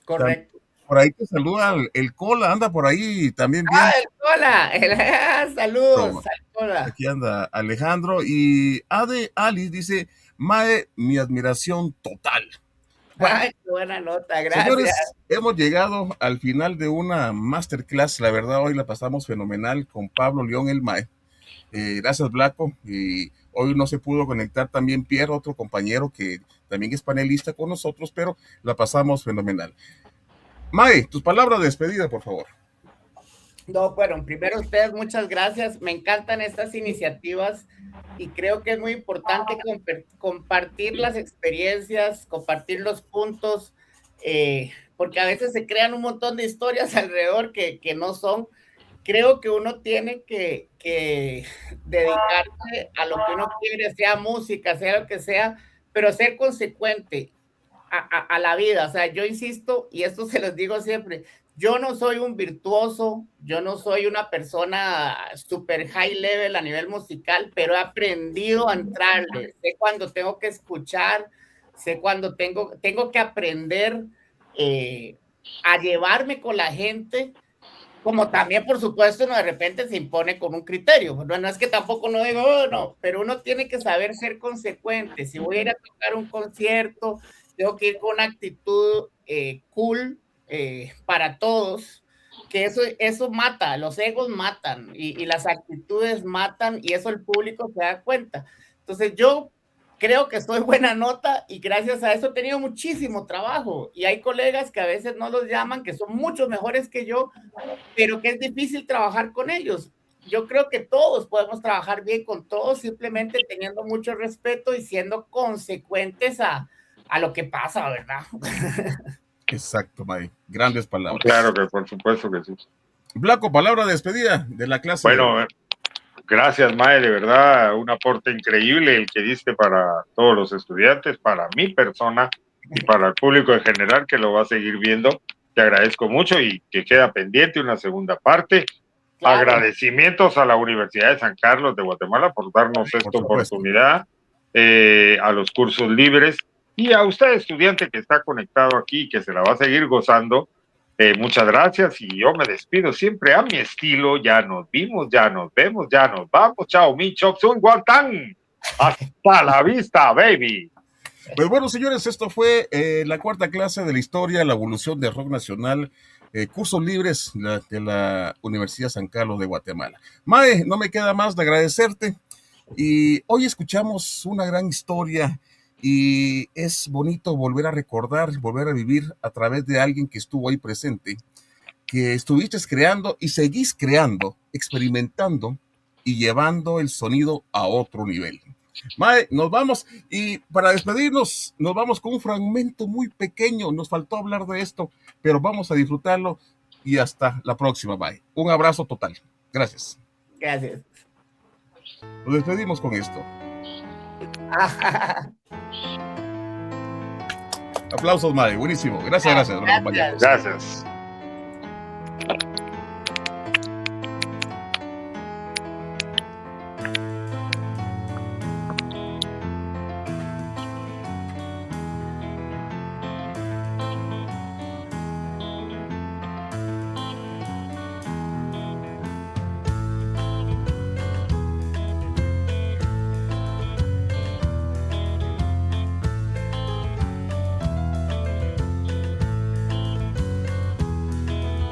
Correcto. Por ahí te saluda el Cola, anda por ahí también bien. El Cola. Saludos, Cola. Aquí anda Alejandro y Ade Ali dice, Mae, mi admiración total. Bueno, Ay, qué buena nota, gracias. señores, hemos llegado al final de una masterclass. La verdad, hoy la pasamos fenomenal con Pablo León el Mae. Gracias, Blanco. Y hoy no se pudo conectar también Pierre, otro compañero que también es panelista con nosotros, pero la pasamos fenomenal. Mae, tus palabras de despedida, por favor. No, bueno, primero ustedes, muchas gracias. Me encantan estas iniciativas y creo que es muy importante compartir las experiencias, compartir los puntos, porque a veces se crean un montón de historias alrededor que no son. Creo que uno tiene que dedicarse a lo que uno quiere, sea música, sea lo que sea, pero ser consecuente a la vida. O sea, yo insisto, y esto se los digo siempre, yo no soy un virtuoso, yo no soy una persona super high level a nivel musical, pero he aprendido a entrarle. Sé cuando tengo que escuchar, sé cuando tengo que aprender a llevarme con la gente, como también, por supuesto, uno de repente se impone con un criterio. No es que tampoco no digo, oh, no, pero uno tiene que saber ser consecuente. Si voy a ir a tocar un concierto, tengo que ir con una actitud cool, para todos, que eso mata, los egos matan y las actitudes matan, y eso el público se da cuenta. Entonces yo creo que soy buena nota y gracias a eso he tenido muchísimo trabajo, y hay colegas que a veces no los llaman, que son mucho mejores que yo, pero que es difícil trabajar con ellos. yo creo que todos podemos trabajar bien con todos, simplemente teniendo mucho respeto y siendo consecuentes a lo que pasa, ¿verdad? Exacto, Mae. Grandes palabras. Claro que por supuesto que sí. Blanco, palabra de despedida de la clase. Bueno, gracias, Mae, de verdad, un aporte increíble el que diste para todos los estudiantes, para mi persona y para el público en general que lo va a seguir viendo. Te agradezco mucho y que queda pendiente una segunda parte. Claro. Agradecimientos a la Universidad de San Carlos de Guatemala por darnos esta oportunidad, a los cursos libres y a usted, estudiante que está conectado aquí, que se la va a seguir gozando. Muchas gracias y yo me despido siempre a mi estilo. Ya nos vimos, ya nos vemos, ya nos vamos. Chao, mi chop sun guantán. Hasta la vista, baby. Pues bueno, señores, esto fue la cuarta clase de la historia, la evolución del rock nacional, cursos libres de la Universidad San Carlos de Guatemala. Mae, no me queda más de agradecerte. Y hoy escuchamos una gran historia y es bonito volver a recordar, volver a vivir a través de alguien que estuvo ahí presente, que estuviste creando y seguís creando, experimentando y llevando el sonido a otro nivel. Mae, nos vamos y para despedirnos nos vamos con un fragmento muy pequeño, nos faltó hablar de esto, pero vamos a disfrutarlo y hasta la próxima, Mae. Un abrazo total. Gracias. Gracias. Nos despedimos con esto. Aplausos, Mae. Buenísimo. Gracias. Gracias.